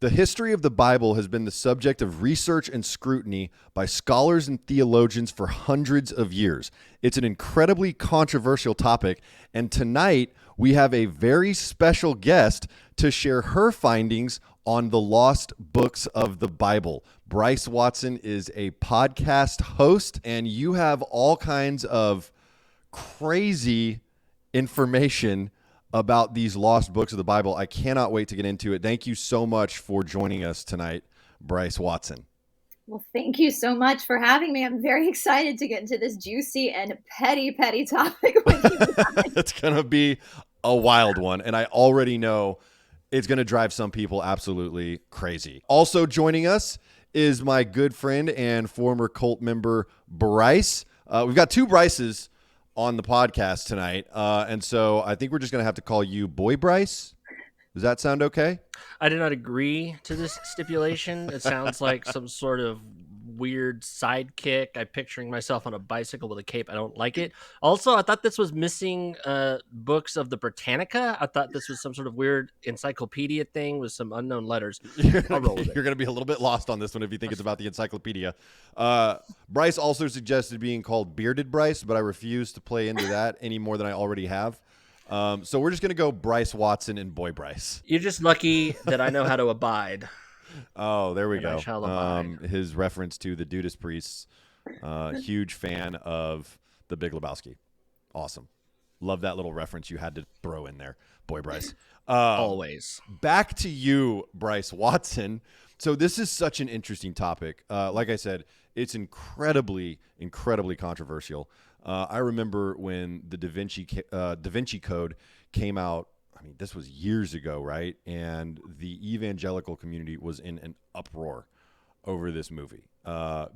The history of the Bible has been the subject of research and scrutiny by scholars and theologians for hundreds of years. It's an incredibly controversial topic, and tonight we have a very special guest to share her findings on the lost books of the Bible. Brice Watson is a podcast host, and you have all kinds of crazy information about these lost books of the Bible. I cannot wait to get into it. Thank you so much for joining us tonight, Brice Watson. Well, thank you so much for having me. I'm very excited to get into this juicy and petty topic with you. It's going to be a wild one, and I already know it's going to drive some people absolutely crazy. Also joining us is my good friend and former cult member, Brice. We've got two Brices on the podcast tonight. And so I think we're just going to have to call you Boy Brice. Does that sound okay? I did not agree to this stipulation. It sounds like some sort of weird sidekick. I'm picturing myself on a bicycle with a cape. I don't like it. Also, I thought this was missing books of the Britannica. I thought this was some sort of weird encyclopedia thing with some unknown letters. You're going to be a little bit lost on this one if you think it's about the encyclopedia. Brice also suggested being called Bearded Brice, but I refuse to play into that any more than I already have. So we're just going to go Brice Watson and Boy Brice. You're just lucky that I know how to abide. Oh, there we go. I shall abide. His reference to the Judas Priests. Huge fan of the Big Lebowski. Awesome. Love that little reference you had to throw in there, Boy Brice. Always. Back to you, Brice Watson. So this is such an interesting topic. Like I said, it's incredibly controversial. I remember when the Da Vinci Code came out. I mean, this was years ago, right? And the evangelical community was in an uproar over this movie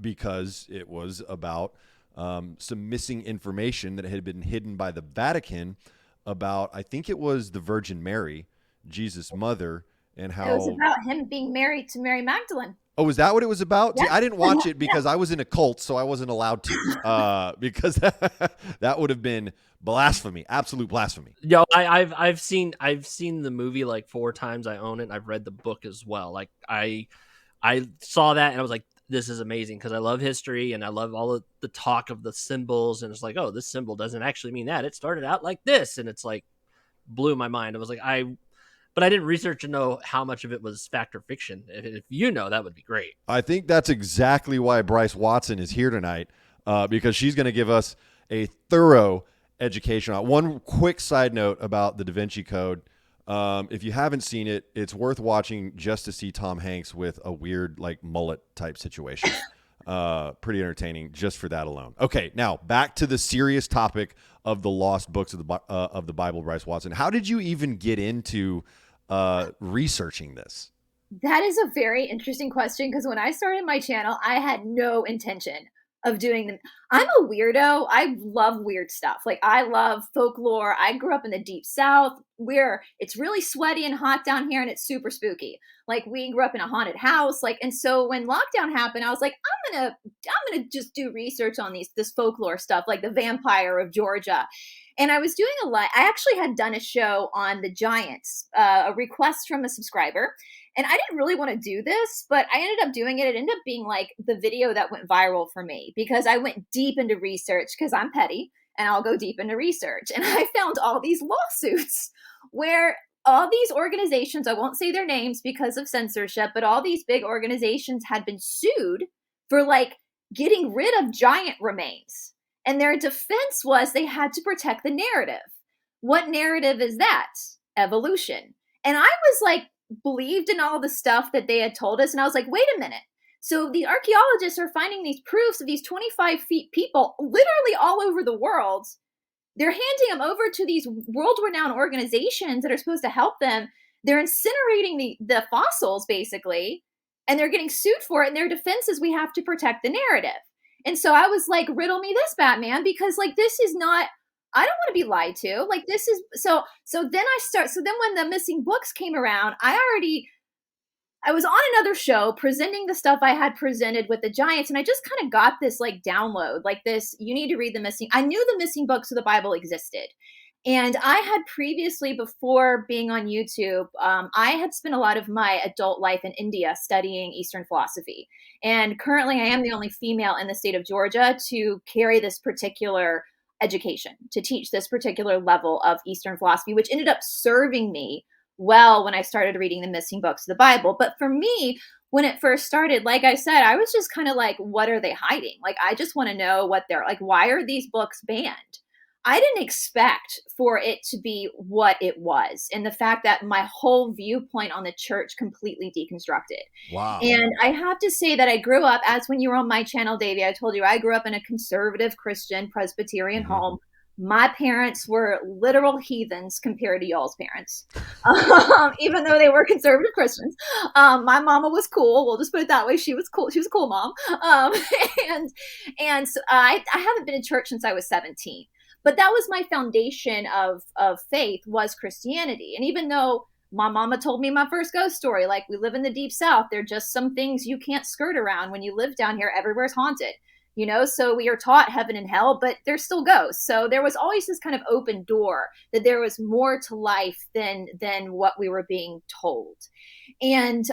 because it was about some missing information that had been hidden by the Vatican about, I think it was the Virgin Mary, Jesus' mother, and how... It was about him being married to Mary Magdalene. Oh, is that what it was about? Yeah. See, I didn't watch it because I was in a cult, so I wasn't allowed to. Because that would have been blasphemy, absolute blasphemy. Yo, I've seen the movie like 4 times. I own it. And I've read the book as well. Like I saw that and I was like, this is amazing because I love history and I love all of the talk of the symbols. And it's like, oh, this symbol doesn't actually mean that. It started out like this, and it's like blew my mind. I was like, but I didn't research to know how much of it was fact or fiction. If you know, that would be great. I think that's exactly why Brice Watson is here tonight, because she's going to give us a thorough education. One quick side note about the Da Vinci Code. If you haven't seen it, it's worth watching just to see Tom Hanks with a weird like mullet type situation. Pretty entertaining just for that alone. Okay, now back to the serious topic of the lost books of the Bible, Brice Watson. How did you even get into researching this? That is a very interesting question because when I started my channel, I had no intention of doing them. I'm a weirdo. I love weird stuff. Like I love folklore. I grew up in the deep South where it's really sweaty and hot down here and it's super spooky. Like we grew up in a haunted house. Like, and so when lockdown happened, I was like, I'm gonna just do research on this folklore stuff, like the vampire of Georgia. And I was doing a lot. I actually had done a show on the Giants, a request from a subscriber. And I didn't really want to do this, but I ended up doing it. It ended up being like the video that went viral for me because I went deep into research because I'm petty and I'll go deep into research. And I found all these lawsuits where all these organizations, I won't say their names because of censorship, but all these big organizations had been sued for like getting rid of giant remains. And their defense was they had to protect the narrative. What narrative is that? Evolution. And I was like, believed in all the stuff that they had told us. And I was like, wait a minute. So the archaeologists are finding these proofs of these 25 feet people literally all over the world. They're handing them over to these world-renowned organizations that are supposed to help them. They're incinerating the fossils, basically, and they're getting sued for it. And their defense is we have to protect the narrative. And so I was like, riddle me this, Batman, because like this is not, I don't want to be lied to. Like this is, so then when the missing books came around, I was on another show presenting the stuff I had presented with the Giants, and I just kind of got this like download, like this, you need to read the missing. I knew the missing books of the Bible existed. And I had previously, before being on YouTube, I had spent a lot of my adult life in India studying Eastern philosophy. And currently, I am the only female in the state of Georgia to carry this particular education, to teach this particular level of Eastern philosophy, which ended up serving me well when I started reading the missing books of the Bible. But for me, when it first started, like I said, I was just kind of like, what are they hiding? Like, I just want to know what they're like, why are these books banned? I didn't expect for it to be what it was, and the fact that my whole viewpoint on the church completely deconstructed. Wow. And I have to say that I grew up, as when you were on my channel, Davey, I told you I grew up in a conservative Christian Presbyterian home. My parents were literal heathens compared to y'all's parents, even though they were conservative Christians. My mama was cool. We'll just put it that way. She was cool. She was a cool mom. And so I haven't been in church since I was 17. But that was my foundation of faith, was Christianity. And even though my mama told me my first ghost story, like, we live in the deep South, there are just some things you can't skirt around. When you live down here, everywhere's haunted, you know? So we are taught heaven and hell, but there's still ghosts. So there was always this kind of open door that there was more to life than what we were being told. And,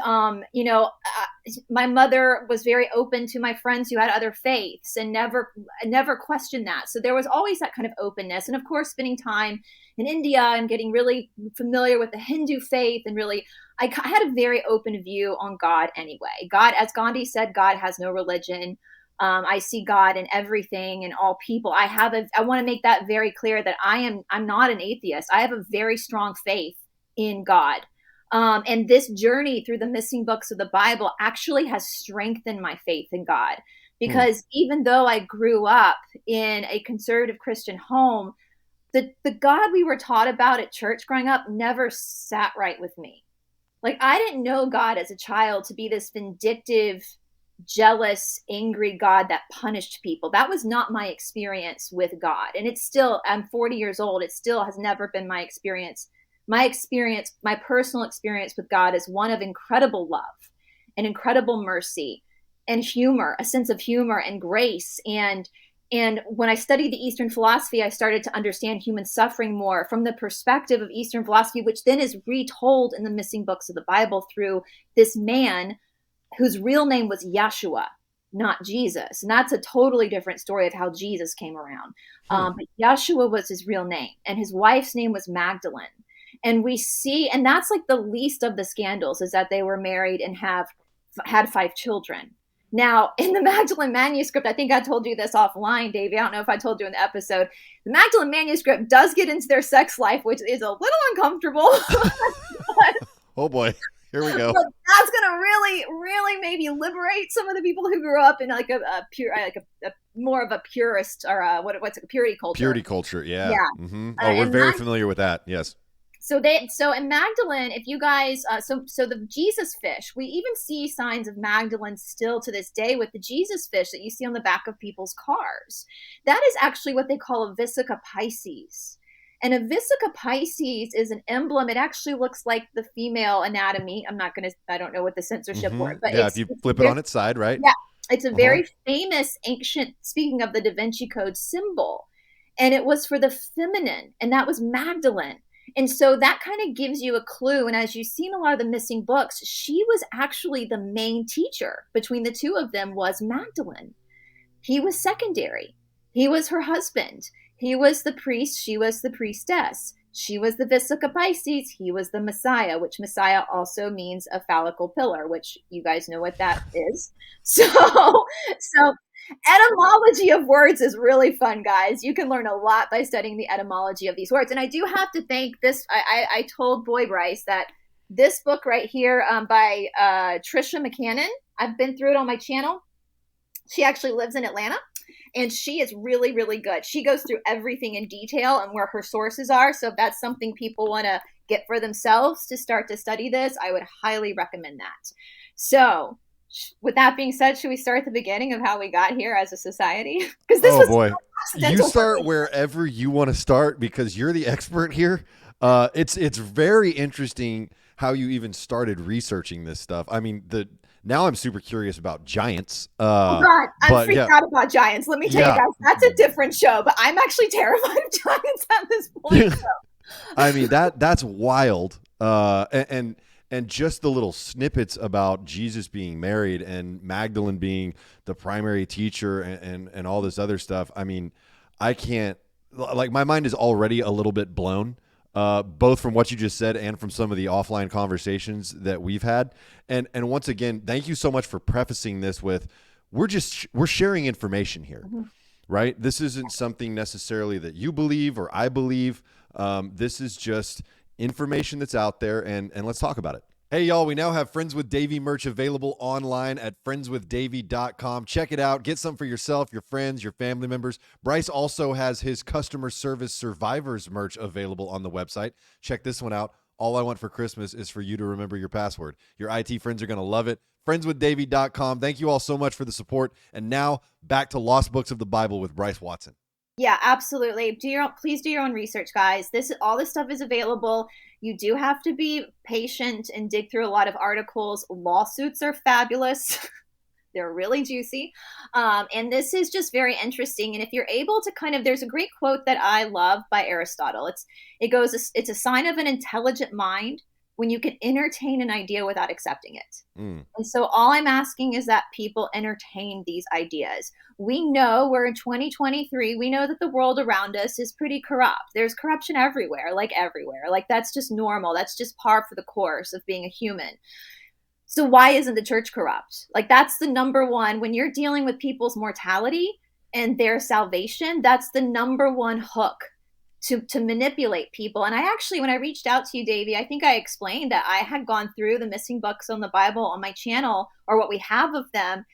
my mother was very open to my friends who had other faiths and never questioned that. So there was always that kind of openness. And of course, spending time in India and getting really familiar with the Hindu faith, and really, I had a very open view on God anyway. God, as Gandhi said, God has no religion. I see God in everything and all people. I want to make that very clear that I'm not an atheist. I have a very strong faith in God. And this journey through the missing books of the Bible actually has strengthened my faith in God, because even though I grew up in a conservative Christian home, the God we were taught about at church growing up never sat right with me. Like, I didn't know God as a child to be this vindictive, jealous, angry God that punished people. That was not my experience with God. And it's still, I'm 40 years old. It still has never been my experience. My personal experience with God is one of incredible love and incredible mercy and humor, a sense of humor and grace. And when I studied the Eastern philosophy, I started to understand human suffering more from the perspective of Eastern philosophy, which then is retold in the missing books of the Bible through this man whose real name was Yeshua, not Jesus. And that's a totally different story of how Jesus came around. But Yeshua was his real name, and his wife's name was Magdalene. And we see, and that's like the least of the scandals, is that they were married and had 5 children. Now, in the Magdalene manuscript, I think I told you this offline, Davey. I don't know if I told you in the episode. The Magdalene manuscript does get into their sex life, which is a little uncomfortable. Oh boy, here we go. But that's going to really, really maybe liberate some of the people who grew up in like a pure, like a more of a purist, or what's it, purity culture. Purity culture, yeah. Yeah. Mm-hmm. Oh, we're very familiar with that. Yes. So in Magdalene, if you guys, so the Jesus fish, we even see signs of Magdalene still to this day with the Jesus fish that you see on the back of people's cars. That is actually what they call a Vesica Pisces. And a Vesica Pisces is an emblem. It actually looks like the female anatomy. I don't know what the censorship word, but yeah, if you flip it on its side, right? Yeah, it's a very famous ancient, speaking of the Da Vinci Code, symbol. And it was for the feminine, and that was Magdalene. And so that kind of gives you a clue. And as you've seen a lot of the missing books, she was actually the main teacher. Between the two of them was Magdalene. He was secondary. He was her husband. He was the priest. She was the priestess. She was the Vesica Pisces. He was the Messiah, which Messiah also means a phallical pillar, which you guys know what that is. So etymology of words is really fun, guys. You can learn a lot by studying the etymology of these words. And I do have to thank this. I told Boy Bryce that this book right here by Trisha McCannon, I've been through it on my channel. She actually lives in Atlanta, and she is really, really good. She goes through everything in detail and where her sources are. So if that's something people want to get for themselves to start to study this, I would highly recommend that. So with that being said, should we start at the beginning of how we got here as a society? Because this boy, you start wherever you want to start, because you're the expert here. It's very interesting how you even started researching this stuff. I mean, Now I'm super curious about giants. Oh God, I'm freaked yeah. out about giants. Let me tell you guys, that's a different show, but I'm actually terrified of giants at this point. So. I mean, that's wild. And just the little snippets about Jesus being married and Magdalene being the primary teacher and all this other stuff. I mean, I can't, like, my mind is already a little bit blown, both from what you just said and from some of the offline conversations that we've had. And once again, thank you so much for prefacing this with, we're sharing information here, right? This isn't something necessarily that you believe or I believe. This is just information that's out there, and let's talk about it. Hey, y'all, we now have Friends with Davey merch available online at friendswithdavey.com. Check it out. Get some for yourself, your friends, your family members. Bryce also has his customer service survivors merch available on the website. Check this one out. All I want for Christmas is for you to remember your password. Your IT friends are going to love it. Friendswithdavey.com. Thank you all so much for the support. And now back to Lost Books of the Bible with Brice Watson. Yeah, absolutely. Please do your own research, guys. All this stuff is available. You do have to be patient and dig through a lot of articles. Lawsuits are fabulous. They're really juicy. And this is just very interesting. And if you're able to there's a great quote that I love by Aristotle. It's a sign of an intelligent mind when you can entertain an idea without accepting it. And so all I'm asking is that people entertain these ideas. We know we're in 2023. We know that the world around us is pretty corrupt. There's corruption everywhere. Like that's just normal. That's just par for the course of being a human. So why isn't the church corrupt? Like, that's the number one, when you're dealing with people's mortality and their salvation, that's the number one hook to manipulate people. And I actually, when I reached out to you, Davey, I think I explained that I had gone through the missing books on the Bible on my channel, or what we have of them.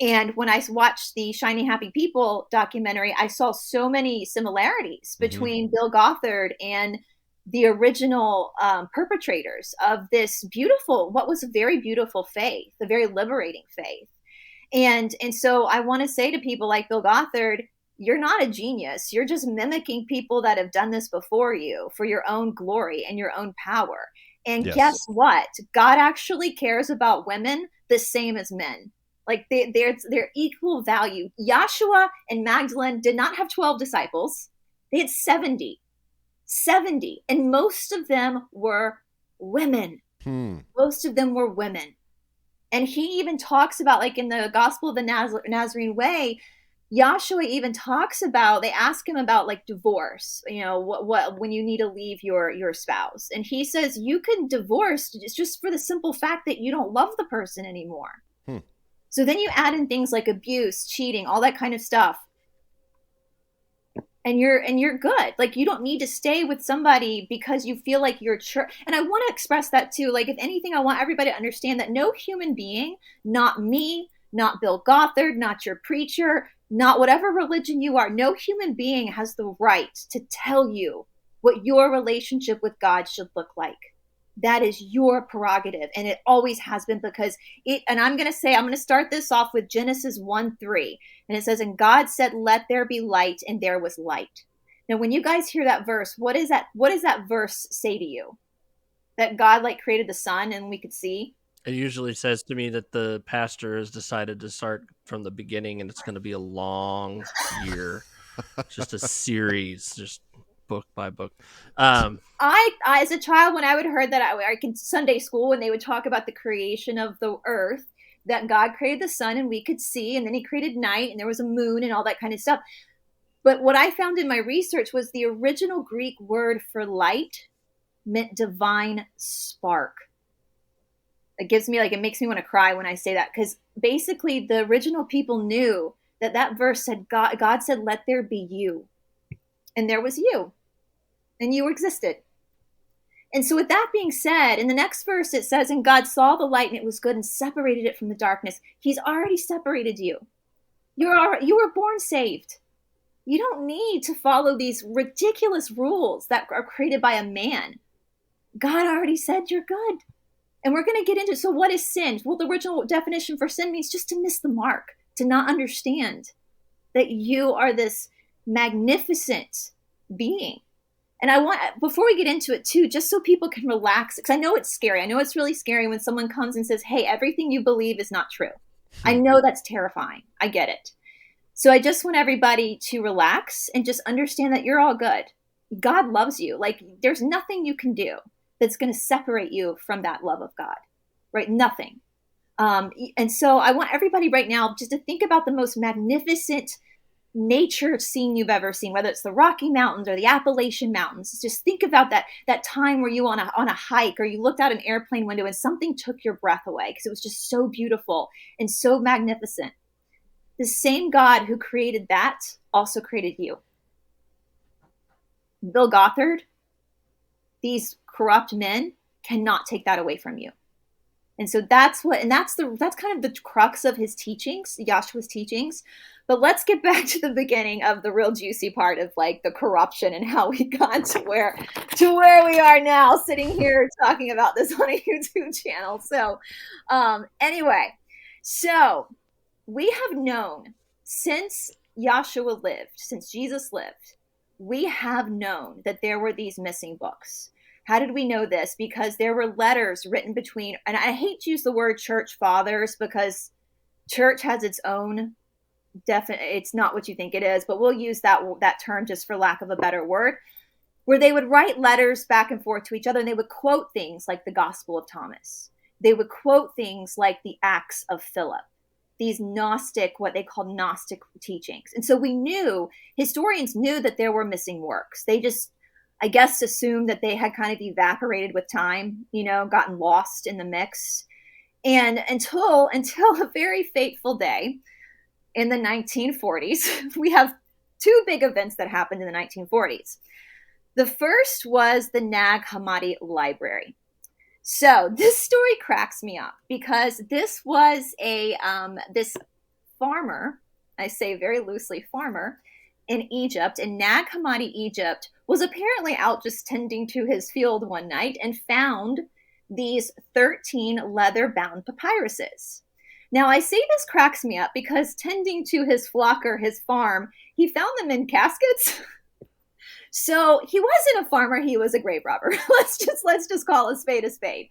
And when I watched the Shiny Happy People documentary, I saw so many similarities between Bill Gothard and the original perpetrators of this what was a very beautiful faith, a very liberating faith. And so I want to say to people like Bill Gothard, you're not a genius. You're just mimicking people that have done this before you for your own glory and your own power. And Guess what? God actually cares about women the same as men. Like, they're equal value. Yahshua and Magdalene did not have 12 disciples. They had 70. And most of them were women. Most of them were women. And he even talks about, like, in the Gospel of the Nazarene Way, Yahshua even talks about, they ask him about, like, divorce, what when you need to leave your spouse. And he says, you can divorce just for the simple fact that you don't love the person anymore. So then you add in things like abuse, cheating, all that kind of stuff. And you're good. Like, you don't need to stay with somebody because you feel like you're church. And I want to express that too. Like, if anything, I want everybody to understand that no human being, not me, not Bill Gothard, not your preacher, not whatever religion you are, no human being has the right to tell you what your relationship with God should look like. That is your prerogative. And it always has been, because and I'm going to start this off with Genesis 1:3. And it says, and God said, let there be light, and there was light. Now, when you guys hear that verse, what does that verse say to you? That God, like, created the sun and we could see? It usually says to me that the pastor has decided to start from the beginning, and it's going to be a long year, just a series, just book by book. I as a child, when I would heard that, I in Sunday school, when they would talk about the creation of the earth, that God created the sun and we could see, and then he created night and there was a moon and all that kind of stuff. But what I found in my research was the original Greek word for light meant divine spark. It makes me want to cry when I say that, because basically the original people knew that verse said, God said, let there be you. And there was you. And you existed. And so with that being said, in the next verse, it says, and God saw the light and it was good and separated it from the darkness. He's already separated you. You were born saved. You don't need to follow these ridiculous rules that are created by a man. God already said you're good. And we're going to get into, so what is sin? Well, the original definition for sin means just to miss the mark, to not understand that you are this magnificent being, And I want, before we get into it too, just so people can relax, because I know it's scary. I know it's really scary when someone comes and says, hey, everything you believe is not true. I know that's terrifying. I get it. So I just want everybody to relax and just understand that you're all good. God loves you. Like, there's nothing you can do that's going to separate you from that love of God, right? Nothing. And so I want everybody right now just to think about the most magnificent nature scene you've ever seen, whether it's the Rocky Mountains or the Appalachian Mountains. Just think about that time where you on a hike, or you looked out an airplane window and something took your breath away because it was just so beautiful and so magnificent. The same God who created that also created you. Bill Gothard, these corrupt men cannot take that away from you. And so that's kind of the crux of his teachings, Yahshua's teachings. But let's get back to the beginning of the real juicy part of like the corruption and how we got to where we are now, sitting here talking about this on a YouTube channel. So anyway, so we have known since Yahshua lived, since Jesus lived, we have known that there were these missing books. How did we know this? Because there were letters written between, and I hate to use the word church fathers because church has its own it's not what you think it is, but we'll use that term just for lack of a better word, where they would write letters back and forth to each other, and they would quote things like the Gospel of Thomas. They would quote things like the Acts of Philip, these Gnostic, what they call Gnostic teachings. And so historians knew that there were missing works. They just, I guess, assumed that they had kind of evaporated with time, gotten lost in the mix. And until a very fateful day in the 1940s, we have two big events that happened in the 1940s. The first was the Nag Hammadi Library. So this story cracks me up because this was this farmer, I say very loosely farmer, in Egypt, in Nag Hammadi, Egypt, was apparently out just tending to his field one night and found these 13 leather-bound papyruses. Now, I say this cracks me up because tending to his flock or his farm, he found them in caskets. So he wasn't a farmer, he was a grave robber. Let's just call a spade a spade.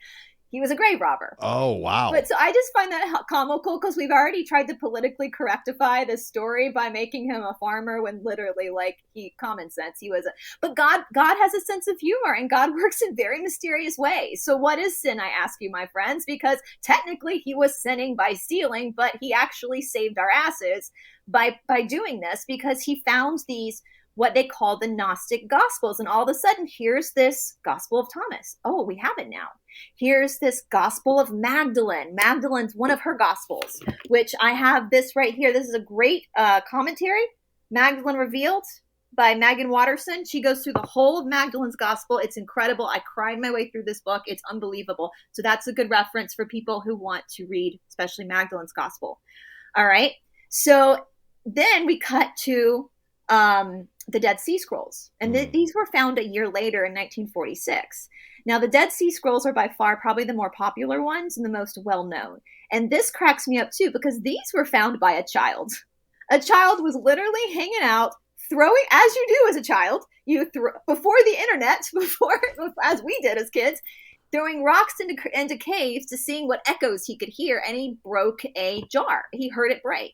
He was a grave robber. Oh, wow. But so I just find that comical because we've already tried to politically correctify this story by making him a farmer when literally, like, common sense, he was but God has a sense of humor, and God works in very mysterious ways. So what is sin, I ask you, my friends? Because technically he was sinning by stealing, but he actually saved our asses by doing this, because he found these, what they call the Gnostic Gospels. And all of a sudden, here's this Gospel of Thomas. Oh, we have it now. Here's this Gospel of Magdalene. Magdalene's one of her Gospels, which I have this right here. This is a great commentary, Magdalene Revealed, by Megan Watterson. She goes through the whole of Magdalene's Gospel. It's incredible. I cried my way through this book. It's unbelievable. So that's a good reference for people who want to read, especially Magdalene's Gospel. All right. So then we cut to the Dead Sea Scrolls. And these were found a year later in 1946. Now, the Dead Sea Scrolls are by far probably the more popular ones and the most well-known. And this cracks me up, too, because these were found by a child. A child was literally hanging out, throwing, as you do as a child, before the internet, as we did as kids, throwing rocks into caves to seeing what echoes he could hear, and he broke a jar. He heard it break.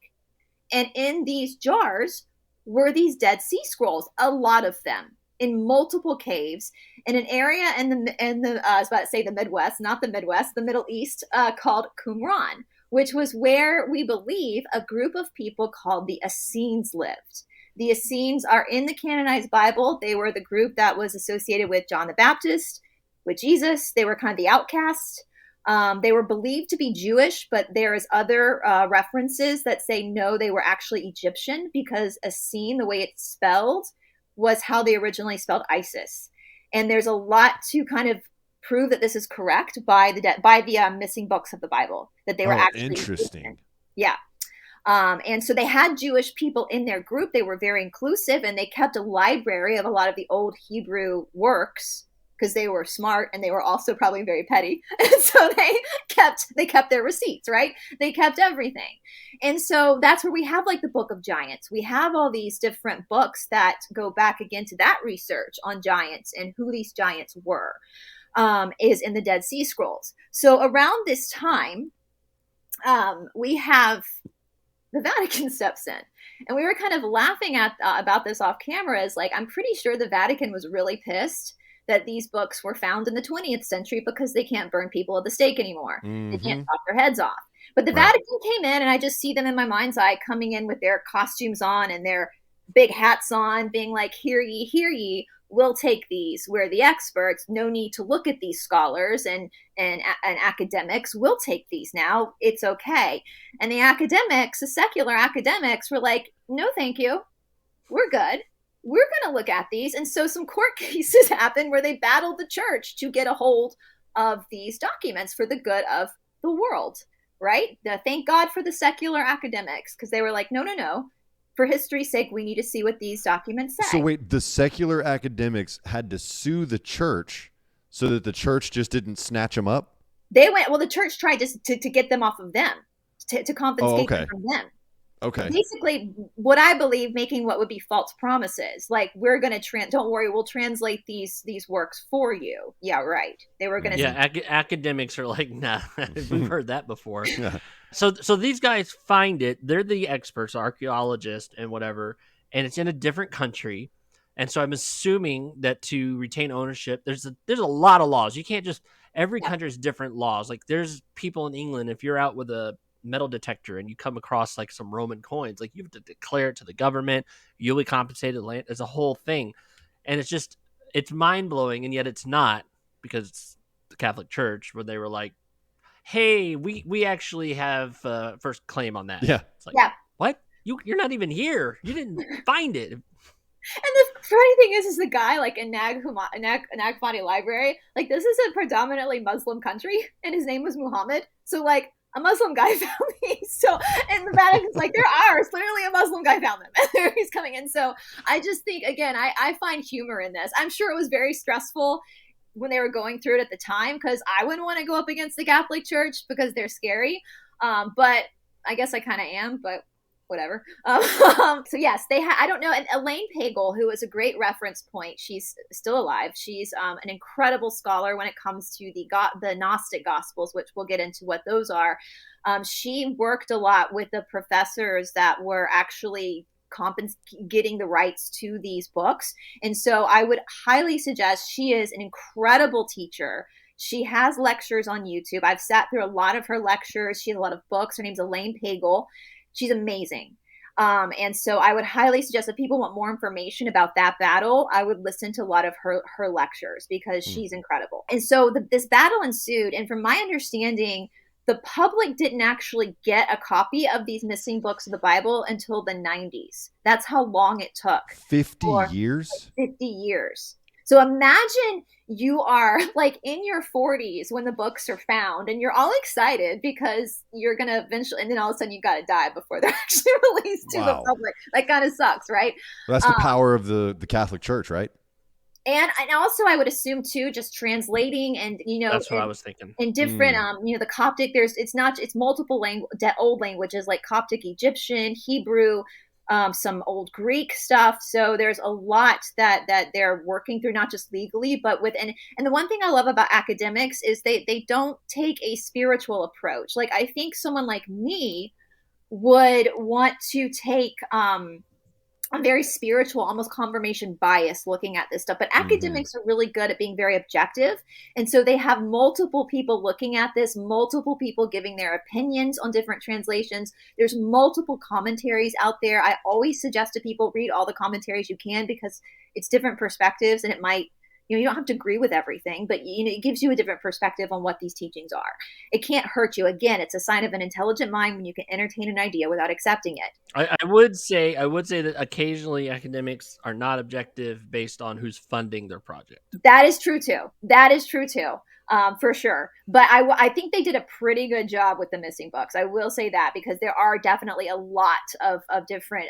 And in these jars were these Dead Sea Scrolls, a lot of them, in multiple caves, in an area in the I was about to say the Midwest, not the Midwest, the Middle East, called Qumran, which was where we believe a group of people called the Essenes lived. The Essenes are in the canonized Bible. They were the group that was associated with John the Baptist, with Jesus. They were kind of the outcasts. They were believed to be Jewish, but there is other references that say no, they were actually Egyptian, because Essene, the way it's spelled, was how they originally spelled ISIS. And there's a lot to kind of prove that this is correct by the missing books of the Bible, that they were actually interesting. Egyptian. Yeah. And so they had Jewish people in their group. They were very inclusive, and they kept a library of a lot of the old Hebrew works because they were smart and they were also probably very petty. And so they kept their receipts, right? They kept everything. And so that's where we have like the Book of Giants. We have all these different books that go back again to that research on giants and who these giants were, is in the Dead Sea Scrolls. So around this time, we have the Vatican steps in. And we were kind of laughing at about this off camera, as like, I'm pretty sure the Vatican was really pissed that these books were found in the 20th century because they can't burn people at the stake anymore. Mm-hmm. They can't chop their heads off. But the Vatican came in, and I just see them in my mind's eye coming in with their costumes on and their big hats on, being like, hear ye, we'll take these. We're the experts. No need to look at these scholars and academics. We'll take these now. It's okay. And the academics, the secular academics, were like, no, thank you. We're good. We're going to look at these. And so some court cases happened where they battled the church to get a hold of these documents for the good of the world, right? Thank God for the secular academics, because they were like, no. For history's sake, we need to see what these documents say. So wait, the secular academics had to sue the church so that the church just didn't snatch them up? The church tried to get them off of them, to compensate them from them. Okay. Basically, what I believe, making what would be false promises, like, we're going to don't worry, we'll translate these works for you. Yeah, right. They were going to. Yeah, academics are like, nah, we've heard that before. Yeah. So these guys find it. They're the experts, archaeologists and whatever, and it's in a different country. And so I'm assuming that to retain ownership, there's a lot of laws. You can't just, every country has different laws. Like, there's people in England, if you're out with a metal detector and you come across like some Roman coins, like, you have to declare it to the government. You'll be compensated land. It's a whole thing. And it's mind blowing. And yet it's not, because it's the Catholic Church, where they were like, hey, we actually have first claim on that. Yeah. It's like, what? You're not even here. You didn't find it. And the funny thing is the guy, like, in Nag Hammadi library, like, this is a predominantly Muslim country, and his name was Muhammad. So, like, a Muslim guy found these. So, and the Vatican's like, there are clearly a Muslim guy found them. And he's coming in. So I just think, again, I find humor in this. I'm sure it was very stressful when they were going through it at the time, because I wouldn't want to go up against the Catholic Church because they're scary. But I guess I kind of am, but whatever. So yes, I don't know. And Elaine Pagel, who is a great reference point, she's still alive. She's an incredible scholar when it comes to the Gnostic Gospels, which we'll get into what those are. She worked a lot with the professors that were actually getting the rights to these books. And so I would highly suggest, she is an incredible teacher. She has lectures on YouTube. I've sat through a lot of her lectures. She has a lot of books. Her name's Elaine Pagel. She's amazing. And so I would highly suggest, if people want more information about that battle, I would listen to a lot of her lectures, because she's incredible. And so this battle ensued. And from my understanding, the public didn't actually get a copy of these missing books of the Bible until the 90s. That's how long it took. 50 years? 50 years. So imagine you are like in your 40s when the books are found, and you're all excited because you're going to eventually, and then all of a sudden you got to die before they're actually released to the public. That kind of sucks, right? Well, that's the power of the Catholic Church, right? And also, I would assume too, just translating, and that's what I was thinking. In different, the Coptic. It's multiple old languages like Coptic, Egyptian, Hebrew, some old Greek stuff. So there's a lot that they're working through, not just legally, but with and the one thing I love about academics is they don't take a spiritual approach. Like, I think someone like me would want to take a very spiritual, almost confirmation bias looking at this stuff. But academics are really good at being very objective. And so they have multiple people looking at this, multiple people giving their opinions on different translations. There's multiple commentaries out there. I always suggest to people, read all the commentaries you can, because it's different perspectives, and it might, you don't have to agree with everything, but it gives you a different perspective on what these teachings are. It can't hurt you. Again, it's a sign of an intelligent mind when you can entertain an idea without accepting it. I would say that occasionally academics are not objective based on who's funding their project. That is true too. For sure. But I think they did a pretty good job with the missing books. I will say that, because there are definitely a lot of different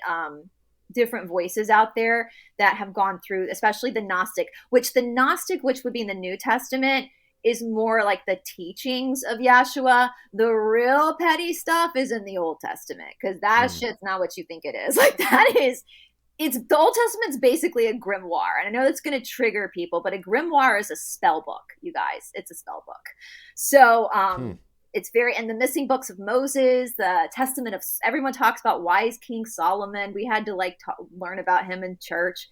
different voices out there that have gone through, especially the Gnostic, which would be in the New Testament, is more like the teachings of Yahshua. The real petty stuff is in the Old Testament, because that shit's not what you think it is. Like, it's the Old Testament's basically a grimoire. And I know that's going to trigger people, but a grimoire is a spell book, you guys. It's a spell book. So it's and the missing books of Moses, the testament of, everyone talks about wise King Solomon. We had to learn about him in church.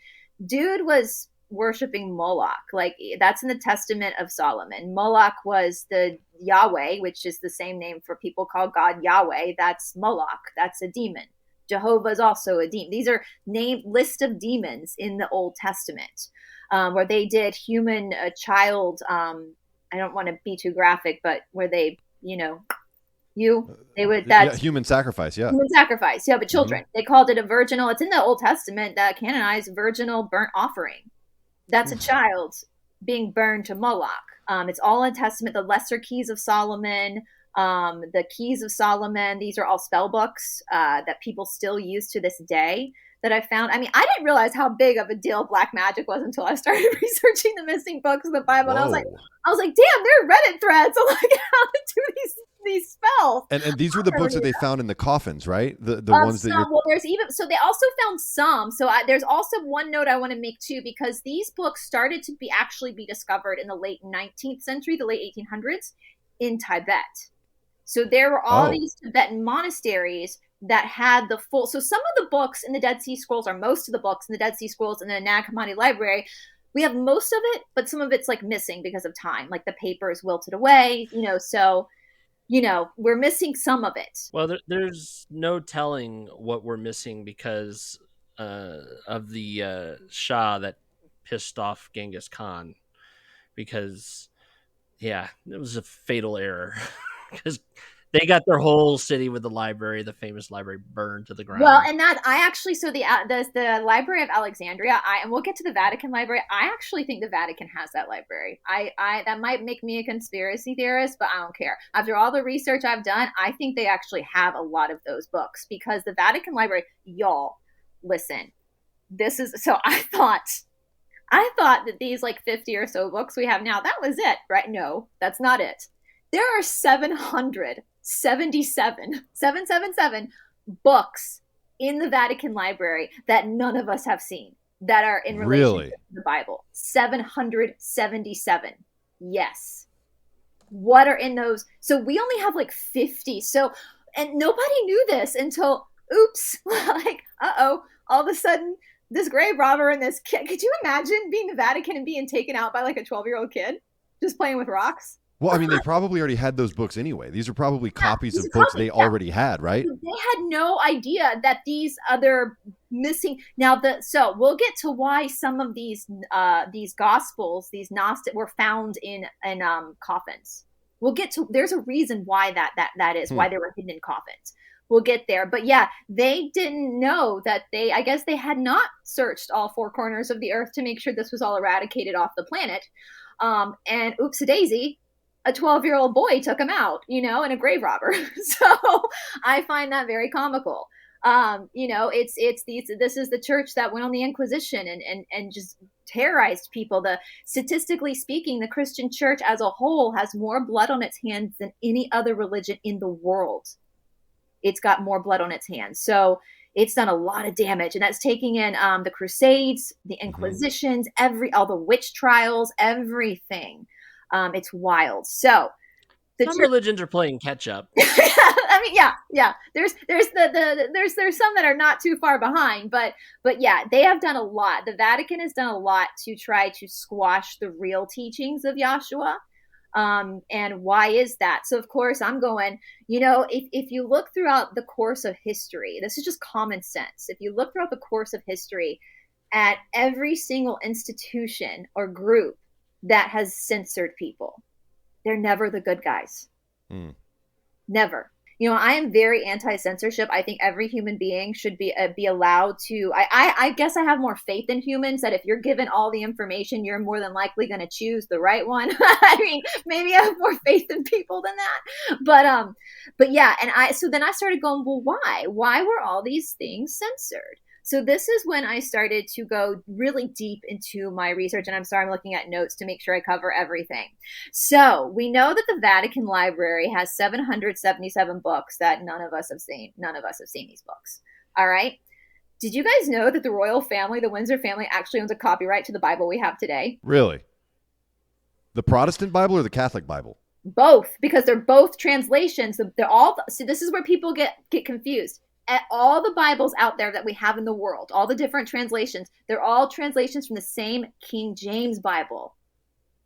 Dude was worshiping Moloch. Like, that's in the testament of Solomon. Moloch was the Yahweh, which is the same name for people called God Yahweh. That's Moloch. That's a demon. Jehovah is also a demon. These are list of demons in the Old Testament, where they did human child. I don't want to be too graphic, but where they, they would, that's human sacrifice. Yeah. Human sacrifice. Yeah. But children, they called it a virginal. It's in the Old Testament, that canonized virginal burnt offering. That's a child being burned to Moloch. It's all in Testament. The Lesser Keys of Solomon, the Keys of Solomon. These are all spell books that people still use to this day that I found. I mean, I didn't realize how big of a deal black magic was until I started researching the missing books of the Bible. And I was like, damn, there are Reddit threads on like how to do these spells. And these were the books that they found in the coffins, right? The ones that you're... Well, there's so they also found some. So there's also one note I want to make too, because these books started to be discovered in the late 19th century, the late 1800s in Tibet. So there were all these Tibetan monasteries that had the full. So some of the books in the Dead Sea Scrolls, or most of the books in the Dead Sea Scrolls in the Nag Hammadi library, we have most of it, but some of it's like missing because of time. Like the paper is wilted away, so... we're missing some of it. Well, there's no telling what we're missing because of the Shah that pissed off Genghis Khan. Because, it was a fatal error. Because they got their whole city with the famous library, burned to the ground. Well, and that the Library of Alexandria, and we'll get to the Vatican library. I actually think the Vatican has that library. I that might make me a conspiracy theorist, but I don't care. After all the research I've done, I think they actually have a lot of those books, because the Vatican library, y'all, listen, this is, so I thought that these like 50 or so books we have now, that was it, right? No, that's not it. There are 777 books in the Vatican library that none of us have seen that are in relation to the Bible. 777. Yes. What are in those? So we only have like 50. So, and nobody knew this until, oops, like, all of a sudden this grave robber and this kid. Could you imagine being the Vatican and being taken out by like a 12-year-old kid just playing with rocks? Well, I mean, they probably already had those books anyway. These are probably copies of books they already had, right? They had no idea that these other missing. Now, so we'll get to why some of these gospels, these Gnostic, were found in coffins. We'll get to. There's a reason why that is why they were hidden in coffins. We'll get there, but yeah, they didn't know that I guess they had not searched all four corners of the earth to make sure this was all eradicated off the planet. And oops-a-daisy, a 12-year-old boy took him out, and a grave robber. So I find that very comical. This is the church that went on the Inquisition and just terrorized people. Statistically speaking, the Christian church as a whole has more blood on its hands than any other religion in the world. It's got more blood on its hands. So it's done a lot of damage, and that's taking in the Crusades, the Inquisitions, all the witch trials, everything. It's wild. So some religions are playing catch up. I mean, yeah. There's some that are not too far behind, but yeah, they have done a lot. The Vatican has done a lot to try to squash the real teachings of Yahshua. And why is that? So of course I'm going, if you look throughout the course of history, this is just common sense. If you look throughout the course of history at every single institution or group that has censored people, they're never the good guys. Never. I am very anti-censorship. I think every human being should be allowed to. I guess I have more faith in humans, that if you're given all the information, you're more than likely going to choose the right one. I mean, maybe I have more faith in people than that. But yeah. And so then I started going, well, why? Why were all these things censored? So this is when I started to go really deep into my research. And I'm sorry, I'm looking at notes to make sure I cover everything. So we know that the Vatican Library has 777 books that none of us have seen. None of us have seen these books. All right. Did you guys know that the royal family, the Windsor family, actually owns a copyright to the Bible we have today? Really? The Protestant Bible or the Catholic Bible? Both, because they're both translations. They're all. See, this is where people get confused. At all the Bibles out there that we have in the world, all the different translations, they're all translations from the same King James Bible,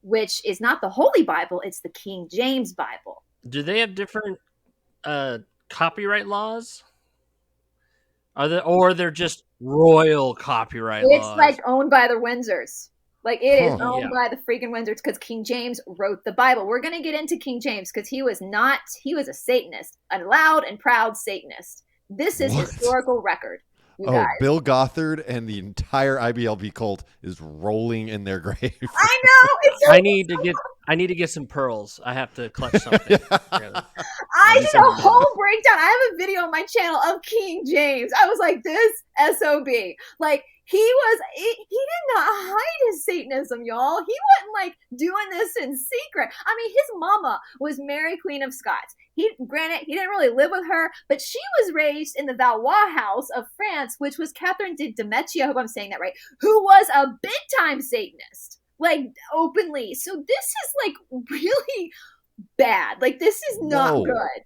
which is not the Holy Bible, it's the King James Bible. Do they have different copyright laws? Or they're just royal copyright laws? It's like owned by the Windsors. Like it is Huh. owned by the freaking Windsors because King James wrote the Bible. We're going to get into King James because he was a Satanist, a loud and proud Satanist. This is What? historical record, you Oh, guys. Bill Gothard and the entire IBLB cult is rolling in their grave. I know. It's so I need to get some pearls. I have to clutch something. I did a whole breakdown. I have a video on my channel of King James. I was like, this SOB. Like, he did not hide his Satanism, y'all. He wasn't like doing this in secret. I mean, his mama was Mary, Queen of Scots. Granted, he didn't really live with her, but she was raised in the Valois house of France, which was Catherine de Medici, I hope I'm saying that right, who was a big time Satanist, like openly. So this is like really bad. Like, this is not good.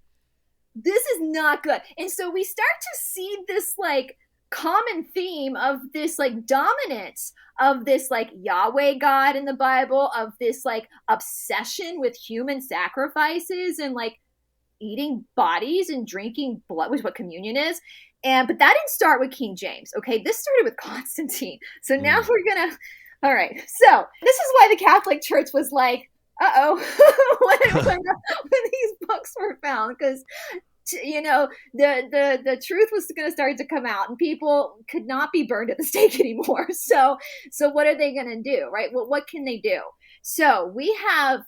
This is not good. And so we start to see this like common theme of this like dominance of this like Yahweh God in the Bible, of this like obsession with human sacrifices and like eating bodies and drinking blood, which is what communion is. But that didn't start with King James. Okay, this started with Constantine. So now we're gonna. All right. So this is why the Catholic Church was like, when these books were found, because you know the truth was going to start to come out and people could not be burned at the stake anymore. So what are they going to do, right? Well, what can they do? So we have,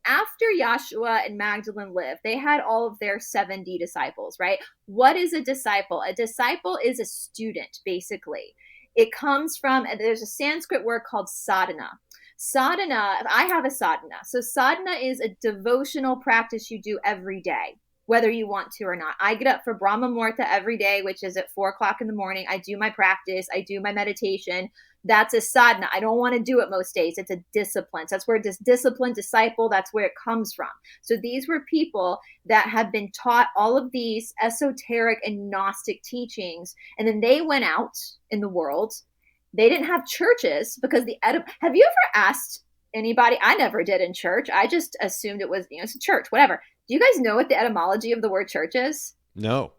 after Yahshua and Magdalene lived, they had all of their 70 disciples, right? What is a disciple? A disciple is a student, basically. It comes from, there's a Sanskrit word called sadhana. Sadhana, I have a sadhana. So sadhana is a devotional practice you do every day, whether you want to or not. I get up for Brahma Muhurta every day, which is at 4:00 in the morning. I do my practice. I do my meditation. That's a sadhana. I don't want to do it most days. It's a discipline. So that's where this discipline, disciple, that's where it comes from. So these were people that have been taught all of these esoteric and Gnostic teachings. And then they went out in the world. They didn't have churches because have you ever asked anybody? I never did in church. I just assumed it was, it's a church, whatever. Do you guys know what the etymology of the word church is? No.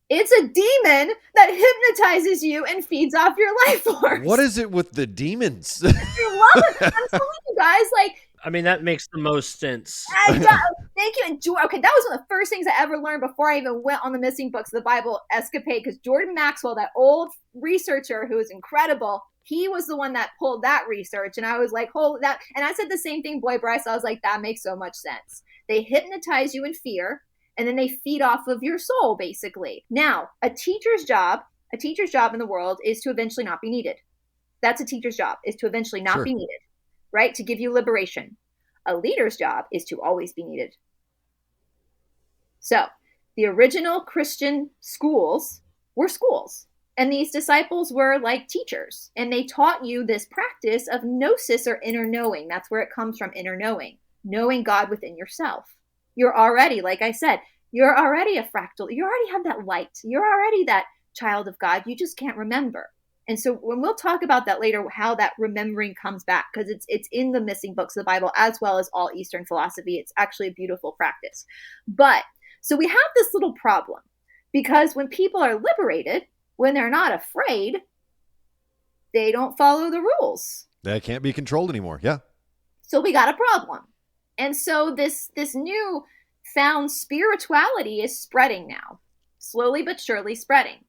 It's a demon that hypnotizes you and feeds off your life force. What is it with the demons? I love it. I'm telling you guys, like, I mean, that makes the most sense. Thank you. And okay, that was one of the first things I ever learned before I even went on the Missing Books of the Bible escapade, because Jordan Maxwell, that old researcher who is incredible, he was the one that pulled that research. And I was like, hold that. And I said the same thing, boy, Bryce. I was like, that makes so much sense. They hypnotize you in fear, and then they feed off of your soul, basically. Now, a teacher's job in the world is to eventually not be needed. That's a teacher's job, is to eventually not be needed, right? To give you liberation. A leader's job is to always be needed. So the original Christian schools were schools, and these disciples were like teachers, and they taught you this practice of gnosis, or inner knowing. That's where it comes from, inner knowing God within yourself. You're already, like I said, you're already a fractal. You already have that light. You're already that child of God. You just can't remember. And so when we'll talk about that later, how that remembering comes back, because it's in the Missing Books of the Bible, as well as all Eastern philosophy. It's actually a beautiful practice. But so we have this little problem, because when people are liberated, when they're not afraid, they don't follow the rules. That can't be controlled anymore. Yeah. So we got a problem. And so this new found spirituality is spreading now, slowly but surely spreading.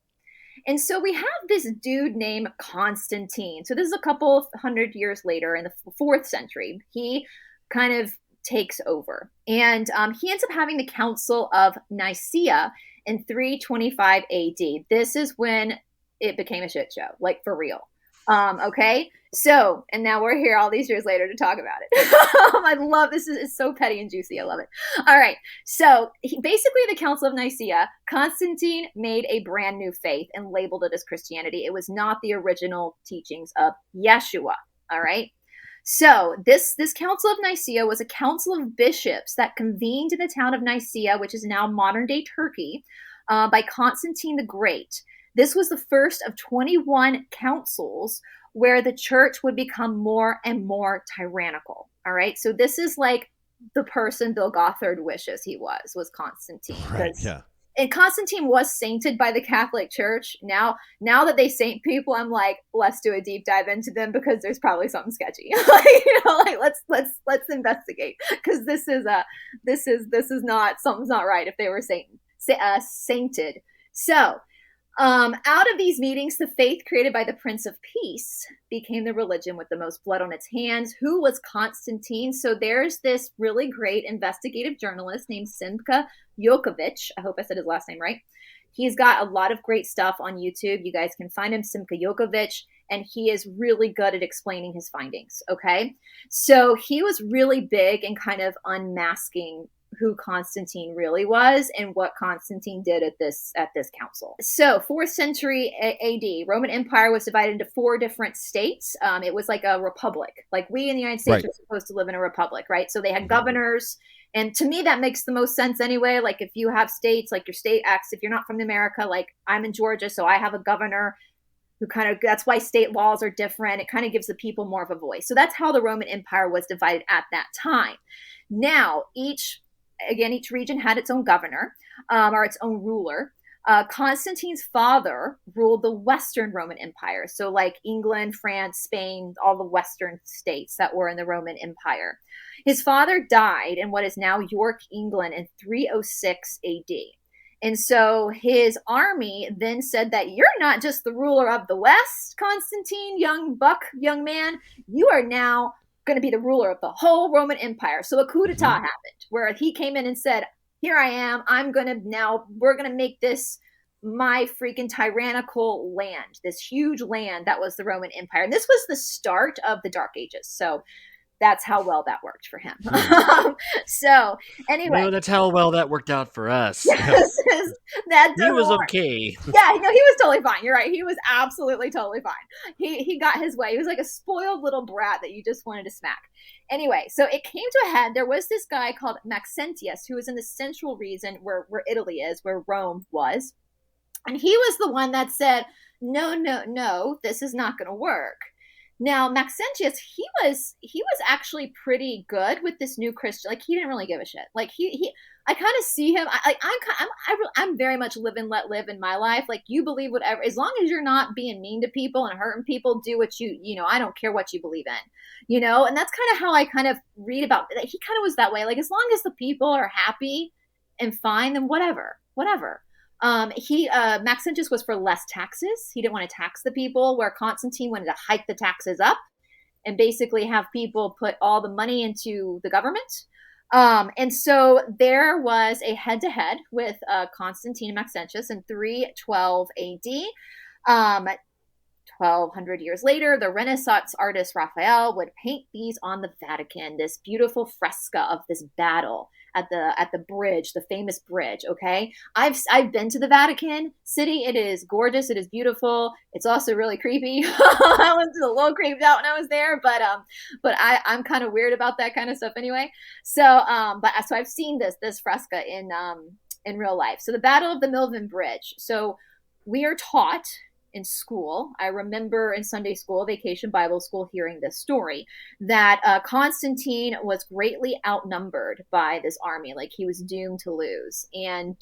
And so we have this dude named Constantine. So this is a couple of 100 years later, in the 4th century. He kind of takes over. And he ends up having the Council of Nicaea in 325 AD. This is when it became a shit show, like for real. Okay. So, and now we're here all these years later to talk about it. I love this. It's so petty and juicy. I love it. All right. So basically the Council of Nicaea, Constantine made a brand new faith and labeled it as Christianity. It was not the original teachings of Yeshua. All right. So this Council of Nicaea was a council of bishops that convened in the town of Nicaea, which is now modern day Turkey, by Constantine the Great. This was the first of 21 councils where the church would become more and more tyrannical. All right. So this is like the person Bill Gothard wishes he was Constantine. Right. Yeah. And Constantine was sainted by the Catholic Church. Now that they saint people, I'm like, let's do a deep dive into them because there's probably something sketchy. Let's investigate because this is not, something's not right if they were sainted. So, out of these meetings, the faith created by the Prince of Peace became the religion with the most blood on its hands. Who was Constantine? So there's this really great investigative journalist named Simka Jokovic. I hope I said his last name right. He's got a lot of great stuff on YouTube. You guys can find him, Simka Jokovic, and he is really good at explaining his findings. Okay. So he was really big in kind of unmasking who Constantine really was and what Constantine did at this council. So 4th century AD, Roman Empire was divided into 4 different states. It was like a republic. Like we in the United States are supposed to live in a republic, right? So they had governors. And to me, that makes the most sense anyway. Like if you have states, like your state acts, if you're not from America, like I'm in Georgia, so I have a governor who that's why state laws are different. It kind of gives the people more of a voice. So that's how the Roman Empire was divided at that time. Now, each region had its own governor or its own ruler. Constantine's father ruled the Western Roman Empire. So like England, France, Spain, all the Western states that were in the Roman Empire. His father died in what is now York, England in 306 AD. And so his army then said that you're not just the ruler of the West, Constantine, young man. You are now going to be the ruler of the whole Roman Empire. So a coup d'etat happened where he came in and said, here I am. We're going to make this my freaking tyrannical land, this huge land that was the Roman Empire. And this was the start of the Dark Ages. So that's how well that worked for him. So anyway. No, that's how well that worked out for us. He was okay. Yeah, no, he was totally fine. You're right. He was absolutely totally fine. He got his way. He was like a spoiled little brat that you just wanted to smack. Anyway, so it came to a head. There was this guy called Maxentius who was in the central region where Italy is, where Rome was. And he was the one that said, no, this is not going to work. Now, Maxentius, he was actually pretty good with this new Christian. Like, he didn't really give a shit. Like, I kind of see him. I'm very much live and let live in my life. Like, you believe whatever, as long as you're not being mean to people and hurting people, do what I don't care what you believe in, and that's kind of how I kind of read about it. He kind of was that way. Like, as long as the people are happy and fine, then whatever. Maxentius was for less taxes. He didn't want to tax the people, where Constantine wanted to hike the taxes up and basically have people put all the money into the government. And so there was a head-to-head with Constantine and Maxentius in 312 AD. 1,200 years later, the Renaissance artist Raphael would paint these on the Vatican, this beautiful fresco of this battle at the bridge, the famous bridge. Okay, I've been to the Vatican City. It is gorgeous. It is beautiful. It's also really creepy. I was a little creeped out when I was there, but I'm kind of weird about that kind of stuff anyway. So I've seen this fresco in real life. So the Battle of the Milvian Bridge. So we are taught in school, I remember in Sunday school, vacation Bible school, hearing this story that Constantine was greatly outnumbered by this army. Like, he was doomed to lose. And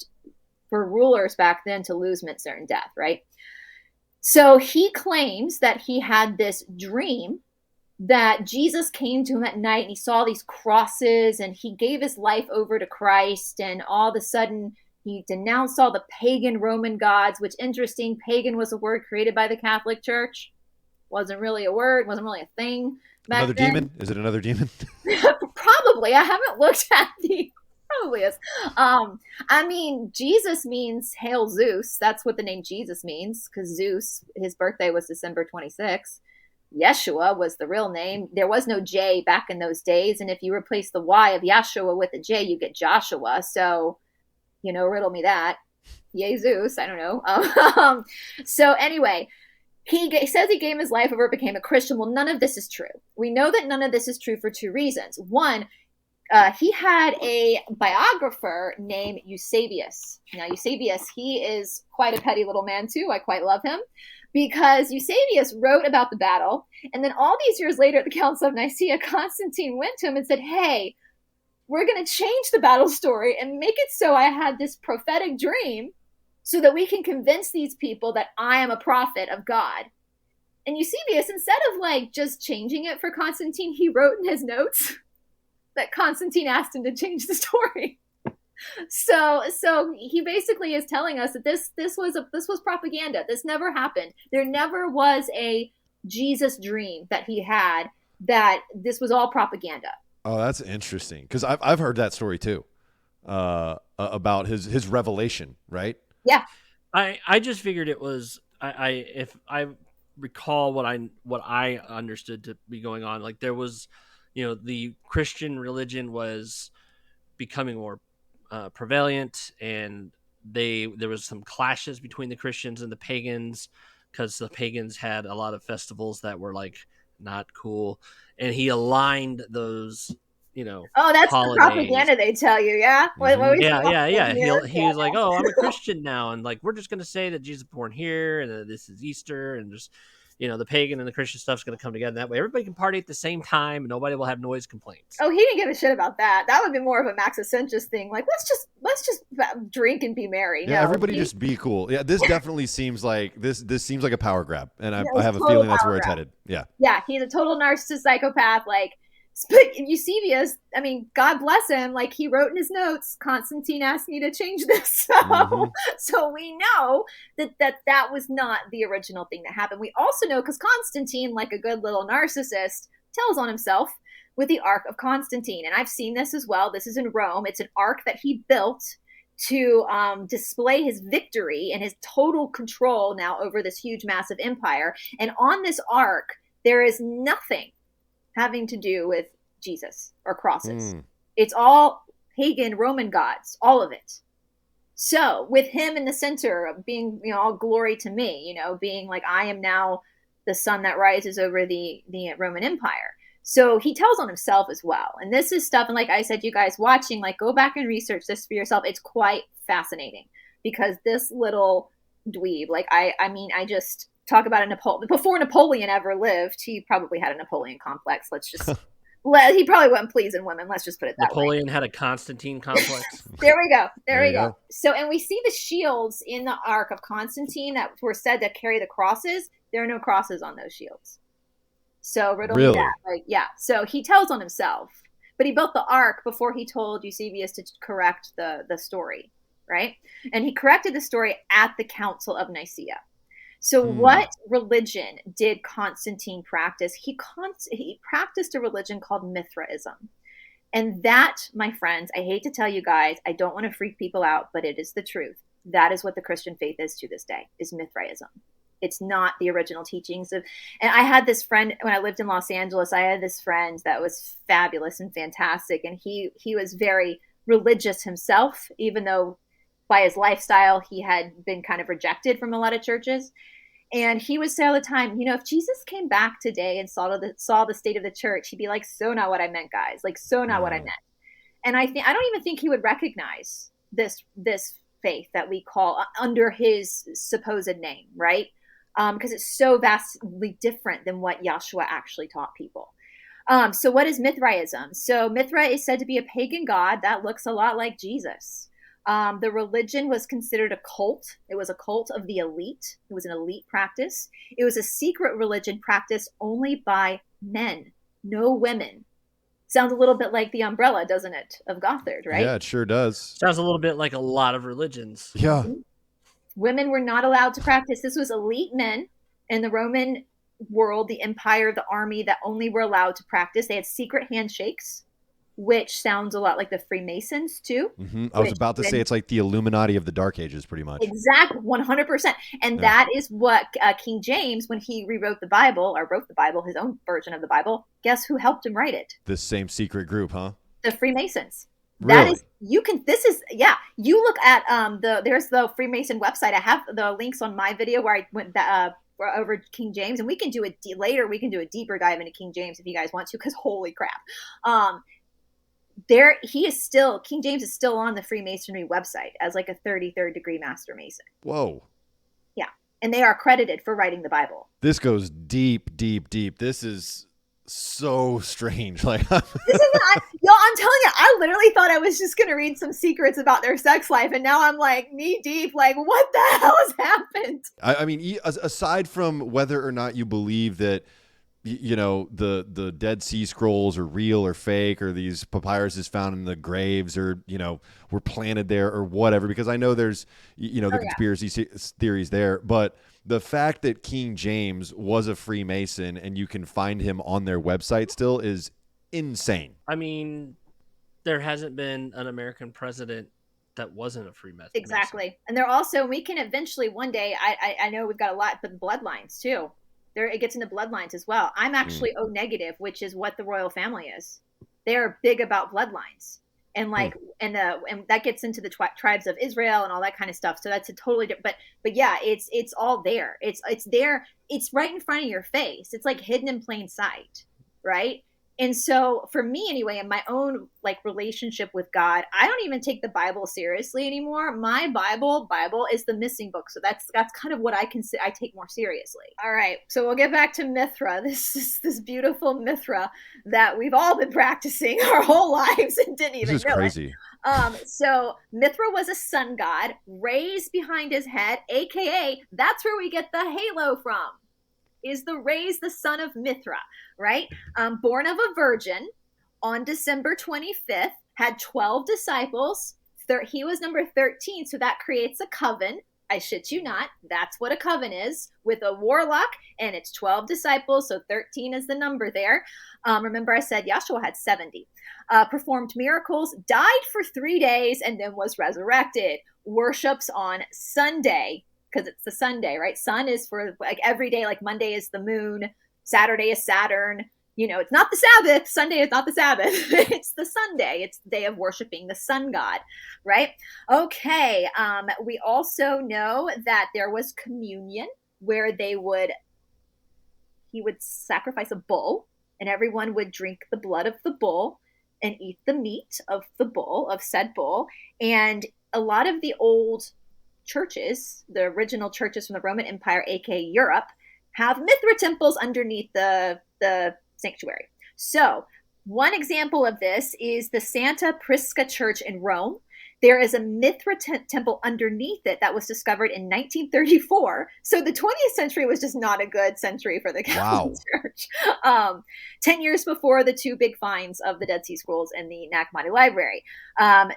for rulers back then, to lose meant certain death, right? So he claims that he had this dream that Jesus came to him at night and he saw these crosses and he gave his life over to Christ, and all of a sudden he denounced all the pagan Roman gods, which, interesting, pagan was a word created by the Catholic Church. Wasn't really a word, wasn't really a thing back then. Demon? Is it another demon? Probably. I haven't looked at the probably is. I mean, Jesus means Hail Zeus. That's what the name Jesus means, because Zeus, his birthday was December 26th. Yeshua was the real name. There was no J back in those days. And if you replace the Y of Yeshua with a J, you get Joshua. So, riddle me that. Yay, Zeus. I don't know. So anyway, he says he gave his life over, became a Christian. Well, none of this is true. We know that none of this is true for two reasons. One, he had a biographer named Eusebius. Now, Eusebius, he is quite a petty little man too. I quite love him, because Eusebius wrote about the battle. And then all these years later at the Council of Nicaea, Constantine went to him and said, hey, we're going to change the battle story and make it so I had this prophetic dream so that we can convince these people that I am a prophet of God. And Eusebius, instead of just changing it for Constantine, he wrote in his notes that Constantine asked him to change the story. So he basically is telling us that this was propaganda. This never happened. There never was a Jesus dream that he had, that this was all propaganda. Oh, that's interesting, because I've heard that story too, about his revelation, right? Yeah. I just figured it was if I recall what I understood to be going on, like there was, the Christian religion was becoming more prevalent, and there was some clashes between the Christians and the pagans, because the pagans had a lot of festivals that were not cool, and he aligned those, oh, that's holidays. The propaganda they tell you. Yeah. Mm-hmm. He was like, oh, I'm a Christian now, and we're just gonna say that Jesus was born here, and this is Easter, and just the pagan and the Christian stuff's going to come together. That way everybody can party at the same time and nobody will have noise complaints. Oh, he didn't give a shit about that. That would be more of a Max Ascensus thing. Let's just drink and be merry. Yeah, everybody just be cool. Yeah, this definitely seems like this seems like a power grab, and I have a feeling that's where it's headed. Yeah. Yeah, he's a total narcissist psychopath. But Eusebius, I mean, God bless him. He wrote in his notes, Constantine asked me to change this. So we know that was not the original thing that happened. We also know, because Constantine, like a good little narcissist, tells on himself with the Ark of Constantine. And I've seen this as well. This is in Rome. It's an ark that he built to display his victory and his total control now over this huge, massive empire. And on this ark, there is nothing having to do with Jesus or crosses. It's all pagan Roman gods, all of it. So with him in the center of being, all glory to me, being I am now the sun that rises over the Roman Empire. So he tells on himself as well. And this is stuff, and like I said, you guys watching, go back and research this for yourself. It's quite fascinating, because this little dweeb, I just talk about before Napoleon ever lived, he probably had a Napoleon complex. Let's just he probably wasn't pleasing women. Let's just put it that Napoleon had a Constantine complex. There we go. There we go. So, and we see the shields in the Ark of Constantine that were said to carry the crosses. There are no crosses on those shields. So riddle me that. So he tells on himself, but he built the Ark before he told Eusebius to correct the story, right? And he corrected the story at the Council of Nicaea. So what religion did Constantine practice? He practiced a religion called Mithraism. And that, my friends, I hate to tell you guys, I don't want to freak people out, but it is the truth. That is what the Christian faith is to this day, is Mithraism. It's not the original teachings of, and I had this friend when I lived in Los Angeles, I had this friend that was fabulous and fantastic. And he was very religious himself, even though by his lifestyle, he had been kind of rejected from a lot of churches. And he would say all the time, if Jesus came back today and saw the state of the church, he'd be like, so not what I meant, guys. So not what I meant. And I don't even think he would recognize this faith that we call under his supposed name, right? Because it's so vastly different than what Yahshua actually taught people. So what is Mithraism? So Mithra is said to be a pagan god that looks a lot like Jesus. The religion was considered a cult. It was a cult of the elite. It was an elite practice. It was a secret religion practiced only by men, no women. Sounds a little bit like the umbrella, doesn't it, of Gothard, right? Yeah, it sure does. Sounds a little bit like a lot of religions. Yeah. Women were not allowed to practice. This was elite men in the Roman world, the empire, the army, that only were allowed to practice. They had secret handshakes which sounds a lot like the Freemasons too. I was about to say it's like the Illuminati of the Dark Ages, pretty much. Exactly, 100%. And that is what King James, when he rewrote the Bible, or wrote the Bible, his own version of the Bible, guess who helped him write it? This same secret group, huh? The Freemasons. Really? That is, you look at there's the Freemason website. I have the links on my video where I went over King James, and we can do it later. We can do a deeper dive into King James if you guys want to, because holy crap. King James is still on the Freemasonry website as like a 33rd degree Master Mason. Whoa. Yeah. And they are credited for writing the Bible. This goes deep, deep, deep. This is so strange. Like, I'm telling you, I literally thought I was just going to read some secrets about their sex life. And now I'm like knee deep, like what the hell has happened? I mean, aside from whether or not you believe that, you know, the Dead Sea Scrolls are real or fake, or these papyruses found in the graves, or, you know, were planted there or whatever, because I know there's, you know, the conspiracy theories there, but the fact that King James was a Freemason and you can find him on their website still is insane. I mean, there hasn't been an American president that wasn't a Freemason. Exactly. And they're also, we can eventually one day, I know we've got a lot, but Bloodlines too. It gets into Bloodlines as well. I'm actually O negative, which is what the royal family is. They're big about bloodlines, and like, and that gets into the tribes of Israel and all that kind of stuff. So that's a totally different. But yeah, it's all there. It's there. It's right in front of your face. It's like hidden in plain sight, right? And so for me anyway, in my own like relationship with God, I don't even take the Bible seriously anymore. My Bible is the missing book. So that's kind of what I take more seriously. All right. So we'll get back to Mithra. This beautiful Mithra that we've all been practicing our whole lives and didn't even know it. This is crazy. So Mithra was a sun god raised behind his head, aka that's where we get the halo from. Is the son of Mithra, right? Born of a virgin on December 25th, had 12 disciples. He was number 13, so that creates a coven. I shit you not. That's what a coven is, with a warlock, and it's 12 disciples, so 13 is the number there. Remember I said Yahshua had 70. Performed miracles, died for 3 days, and then was resurrected. Worships on Sunday, because it's the Sunday, right? Sun is for like every day, like Monday is the moon, Saturday is Saturn. You know, it's not the Sabbath. Sunday is not the Sabbath. It's the Sunday. It's the day of worshiping the sun god, right? Okay. We also know that there was communion where he would sacrifice a bull, and everyone would drink the blood of the bull and eat the meat of the bull, of said bull. And a lot of the old churches, the original churches from the Roman Empire, aka Europe, have Mithra temples underneath the sanctuary. So one example of this is the Santa Prisca Church in Rome. There is a Mithra temple underneath it that was discovered in 1934. So the 20th century was just not a good century for the Catholic Church. 10 years before the two big finds of the Dead Sea Scrolls and the Nag Hammadi Library.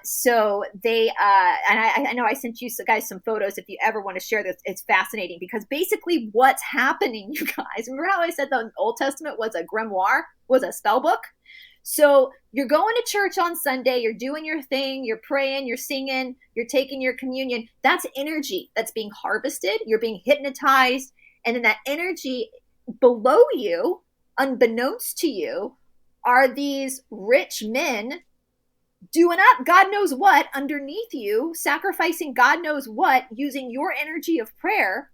So they, and I know I sent you guys some photos if you ever want to share this. It's fascinating because basically what's happening, you guys, remember how I said the Old Testament was a grimoire, was a spell book? So you're going to church on Sunday, you're doing your thing, you're praying, you're singing, you're taking your communion. That's energy that's being harvested. You're being hypnotized. And then that energy below you, unbeknownst to you, are these rich men doing up God knows what underneath you, sacrificing God knows what, using your energy of prayer.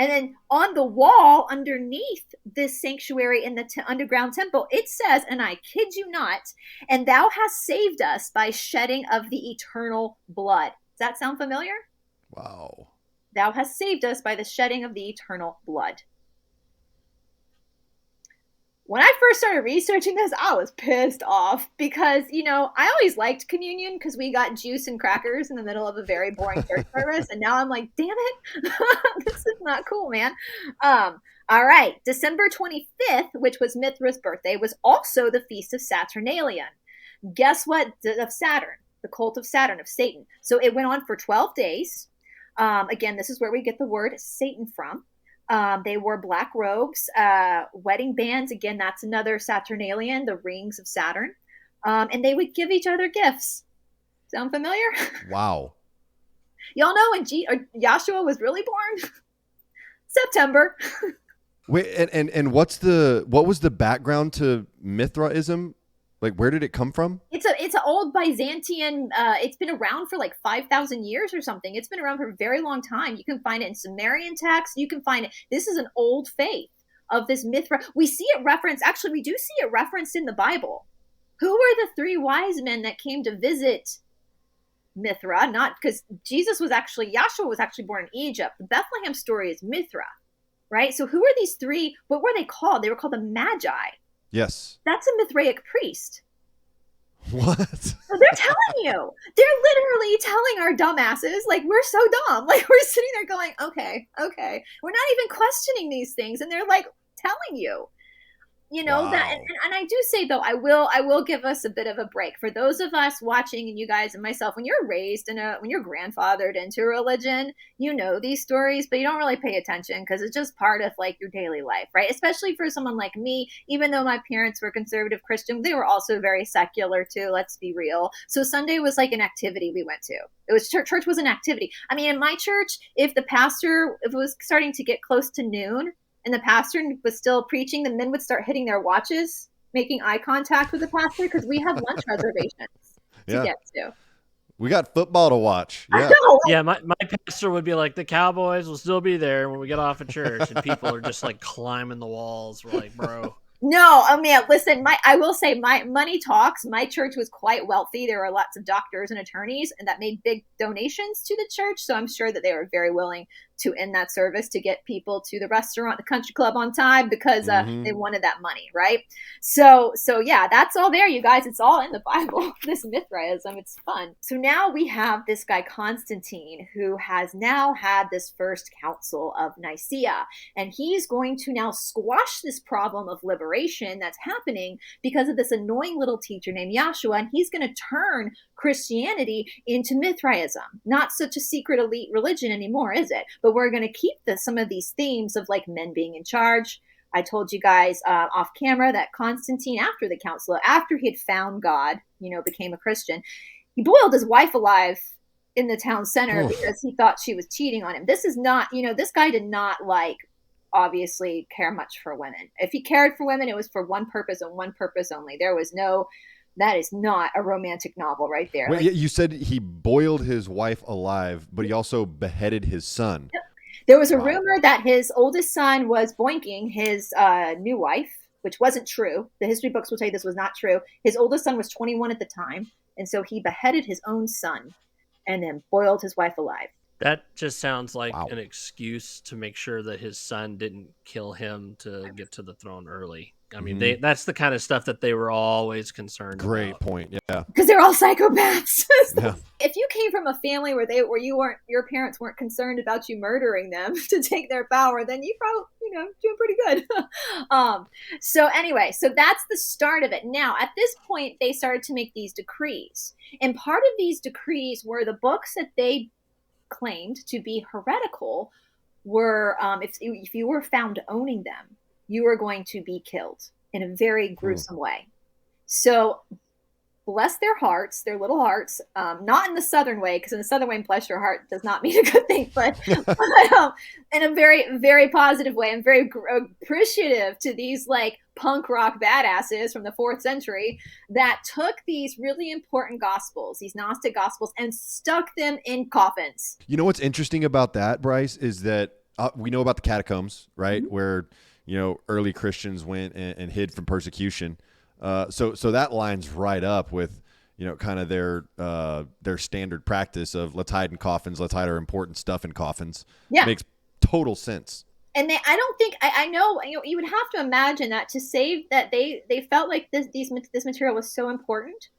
And then on the wall underneath this sanctuary in the underground temple, it says, and I kid you not, and thou hast saved us by shedding of the eternal blood. Does that sound familiar? Wow. Thou hast saved us by the shedding of the eternal blood. When I first started researching this, I was pissed off because, you know, I always liked communion because we got juice and crackers in the middle of a very boring church service. And now I'm like, damn it, this is not cool, man. All right. December 25th, which was Mithra's birthday, was also the feast of Saturnalian. Guess what? Of Saturn, the cult of Saturn, of Satan. So it went on for 12 days. Again, this is where we get the word Satan from. They wore black robes, wedding bands. Again, that's another Saturnalian, the rings of Saturn. And they would give each other gifts. Sound familiar? Wow. Y'all know when Yahshua was really born? September. Wait, and what was the background to Mithraism? Like, where did it come from? It's an old Byzantine. It's been around for like 5,000 years or something. It's been around for a very long time. You can find it in Sumerian texts. You can find it. This is an old faith of this Mithra. We see it referenced. Actually, we do see it referenced in the Bible. Who were the three wise men that came to visit Mithra? Not because Yahshua was actually born in Egypt. The Bethlehem story is Mithra, right? So who are these three? What were they called? They were called the Magi. Yes. That's a Mithraic priest. What? So they're telling you. They're literally telling our dumbasses, like, we're so dumb. Like, we're sitting there going, okay. We're not even questioning these things. And they're like telling you. Wow. That, and I do say though, I will give us a bit of a break for those of us watching, and you guys and myself. When you're raised when you're grandfathered into religion, you know these stories, but you don't really pay attention because it's just part of like your daily life, right? Especially for someone like me. Even though my parents were conservative Christian, they were also very secular too. Let's be real. So Sunday was like an activity we went to. It was church was an activity. I mean, in my church, if it was starting to get close to noon, and the pastor was still preaching, the men would start hitting their watches, making eye contact with the pastor, because we have lunch reservations to get to. We got football to watch. Yeah. Yeah, my pastor would be like, the Cowboys will still be there when we get off of church, and people are just like climbing the walls. We're like, bro. No, I mean, listen, I will say my money talks. My church was quite wealthy. There were lots of doctors and attorneys, and that made big donations to the church. So I'm sure that they were very willing to end that service to get people to the restaurant, the country club on time because they wanted that money, right? So yeah, that's all there, you guys. It's all in the Bible, this Mithraism. It's fun. So now we have this guy, Constantine, who has now had this first council of Nicaea, and he's going to now squash this problem of liberation that's happening because of this annoying little teacher named Yahshua, and he's going to turn Christianity into Mithraism. Not such a secret elite religion anymore, is it? But we're going to keep some of these themes of like men being in charge. I told you guys off camera that Constantine, after the council, after he had found God, became a Christian, he boiled his wife alive in the town center because he thought she was cheating on him. This is not, this guy did not obviously care much for women. If he cared for women, it was for one purpose and one purpose only. That is not a romantic novel right there. Wait, you said he boiled his wife alive, but he also beheaded his son. Yep. There was a rumor that his oldest son was boinking his new wife, which wasn't true. The history books will tell you this was not true. His oldest son was 21 at the time, and so he beheaded his own son and then boiled his wife alive. That just sounds like an excuse to make sure that his son didn't kill him to get to the throne early. I mean, that's the kind of stuff that they were always concerned about. Great point. Yeah. Because they're all psychopaths. Yeah. If you came from a family where your parents weren't concerned about you murdering them to take their power, then you probably, doing pretty good. So anyway, so that's the start of it. Now, at this point, they started to make these decrees. And part of these decrees were the books that they claimed to be heretical were, if you were found owning them, you were going to be killed in a very gruesome way. So bless their hearts, their little hearts, not in the Southern way, because in the Southern way, bless your heart does not mean a good thing, but in a very, very positive way. I'm very appreciative to these punk rock badasses from the 4th century that took these really important gospels, these Gnostic gospels, and stuck them in coffins. You know what's interesting about that, Bryce, is that we know about the catacombs, right? Mm-hmm. Where early Christians went and hid from persecution. So that lines right up with, kind of their standard practice of let's hide in coffins, let's hide our important stuff in coffins. Yeah. Makes total sense. And I know, you would have to imagine that to save that they felt like this material was so important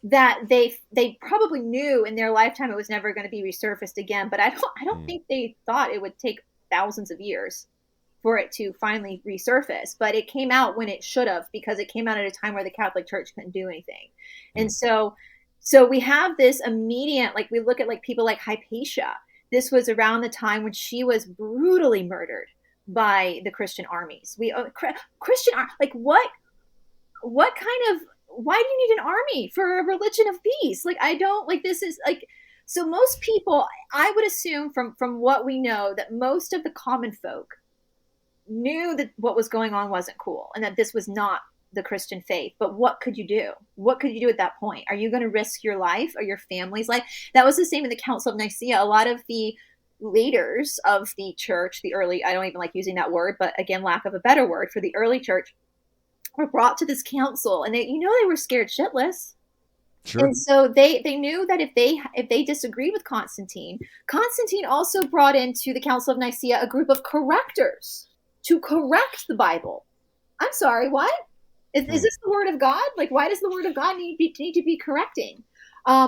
that they probably knew in their lifetime it was never going to be resurfaced again. But I don't think they thought it would take thousands of years for it to finally resurface, but it came out when it should have, because it came out at a time where the Catholic Church couldn't do anything. And so we have this immediate, we look at people like Hypatia. This was around the time when she was brutally murdered by the Christian armies. What kind of why do you need an army for a religion of peace? Like, I don't, like, this is like, so most people, I would assume from what we know, that most of the common folk knew that what was going on wasn't cool and that this was not the Christian faith. But what could you do? What could you do at that point? Are you going to risk your life or your family's life? That was the same in the Council of Nicaea. A lot of the leaders of the church, the early, I don't even like using that word, but again, lack of a better word for the early church, were brought to this council, and they, they were scared shitless. Sure. And so they knew that if they disagreed with Constantine also brought into the Council of Nicaea a group of correctors to correct the Bible. I'm sorry, what? Is this the word of God? Like, why does the word of God need to be correcting?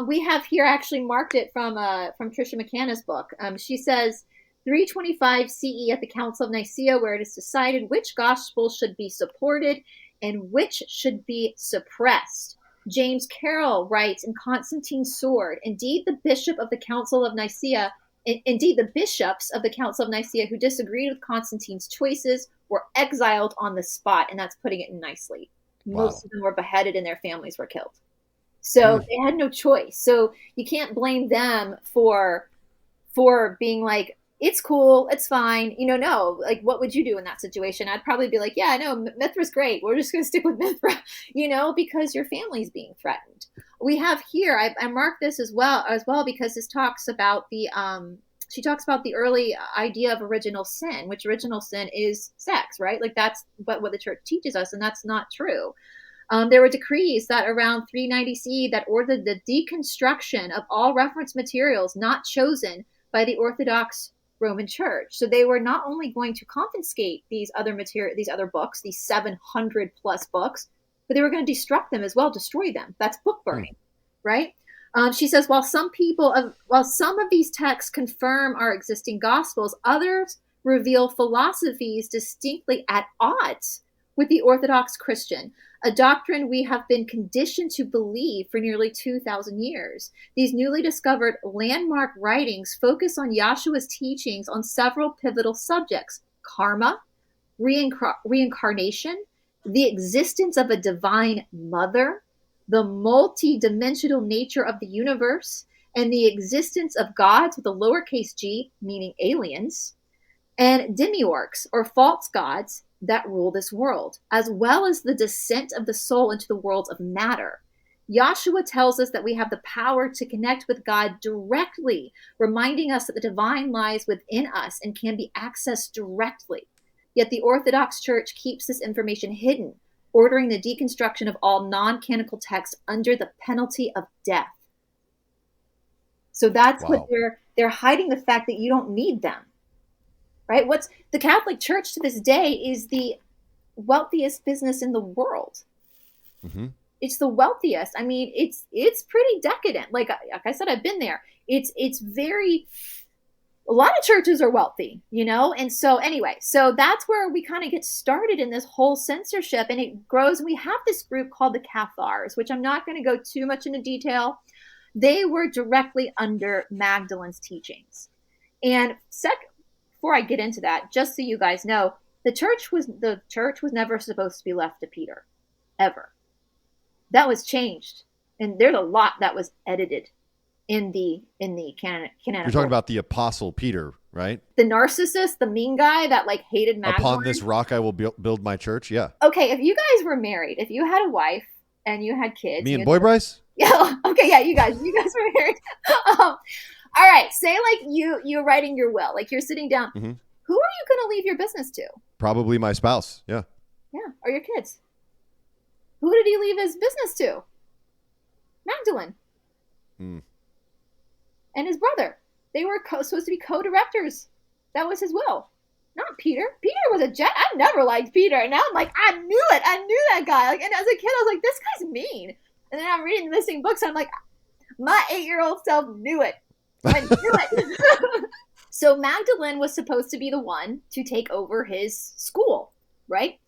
We have here actually marked it from Tricia McCanna's book. She says 325 CE at the Council of Nicaea, where it is decided which gospel should be supported and which should be suppressed. James Carroll writes in Constantine's Sword, indeed the bishops of the Council of Nicaea who disagreed with Constantine's choices were exiled on the spot, and that's putting it nicely. Most of them were beheaded and their families were killed. So they had no choice. So you can't blame them for being like, it's cool, it's fine. No, like, what would you do in that situation? I'd probably be like, yeah, no, Mithra's great. We're just going to stick with Mithra, because your family's being threatened. We have here, I marked this as well, because this talks about she talks about the early idea of original sin, which original sin is sex, right? Like, that's what the church teaches us, and that's not true. There were decrees that around 390 CE that ordered the deconstruction of all reference materials not chosen by the Orthodox Roman Church. So they were not only going to confiscate these other books, these 700 plus books, but they were going to destruct them as well, destroy them. That's book burning, right? She says, while some of these texts confirm our existing gospels, others reveal philosophies distinctly at odds with the Orthodox Christian, a doctrine we have been conditioned to believe for nearly 2,000 years. These newly discovered landmark writings focus on Yahshua's teachings on several pivotal subjects: karma, reincarnation, the existence of a divine mother, the multi-dimensional nature of the universe, and the existence of gods with a lowercase g, meaning aliens, and demiurgs, or false gods, that rule this world, as well as the descent of the soul into the worlds of matter. Yahshua tells us that we have the power to connect with God directly, reminding us that the divine lies within us and can be accessed directly. Yet the Orthodox Church keeps this information hidden, ordering the deconstruction of all non-canonical texts under the penalty of death. So that's what they're hiding, the fact that you don't need them. Right? What's the Catholic Church to this day is the wealthiest business in the world. Mm-hmm. It's the wealthiest. I mean, it's pretty decadent. Like I said, I've been there. It's very, a lot of churches are wealthy, And so anyway, so that's where we kind of get started in this whole censorship, and it grows. We have this group called the Cathars, which I'm not going to go too much into detail. They were directly under Magdalene's teachings. And before I get into that, just so you guys know, the church was never supposed to be left to Peter, ever. That was changed, and there's a lot that was edited in the canon. You're talking about the Apostle Peter, right? The narcissist, the mean guy that like hated Magdalene. Upon this rock I will build my church. Yeah. Okay, if you guys were married, if you had a wife and you had kids, me and Boy Bryce. Yeah. Okay. Yeah. You guys were married. All right. Say like you're writing your will, like you're sitting down. Mm-hmm. Who are you going to leave your business to? Probably my spouse. Yeah. Yeah. Or your kids. Who did he leave his business to? Magdalene. And his brother. They were supposed to be co-directors. That was his will. Not Peter. Peter was a jet. I never liked Peter. And now I'm like, I knew it. I knew that guy. Like, and as a kid, I was like, this guy's mean. And then I'm reading missing books. And I'm like, my 8-year-old self knew it. I knew it. So Magdalene was supposed to be the one to take over his school, right?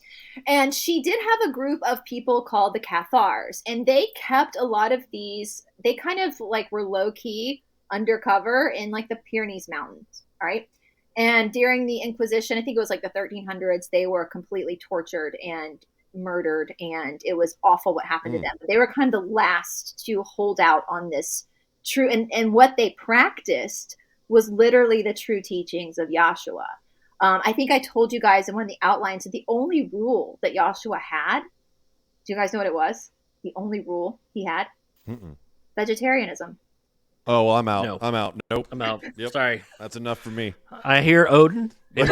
And she did have a group of people called the Cathars. And they kept a lot of these, they kind of like were low-key undercover in like the Pyrenees Mountains, all right? And during the Inquisition, I think it was like the 1300s, they were completely tortured and murdered, and it was awful what happened to them. But they were kind of the last to hold out on this true, and what they practiced was literally the true teachings of Yahshua. I think I told you guys in one of the outlines that the only rule that Yahshua had, do you guys know what it was? The only rule he had? Vegetarianism. Oh, well, I'm out. No. I'm out. Nope. I'm out. Yep. Sorry. That's enough for me. I hear Odin. He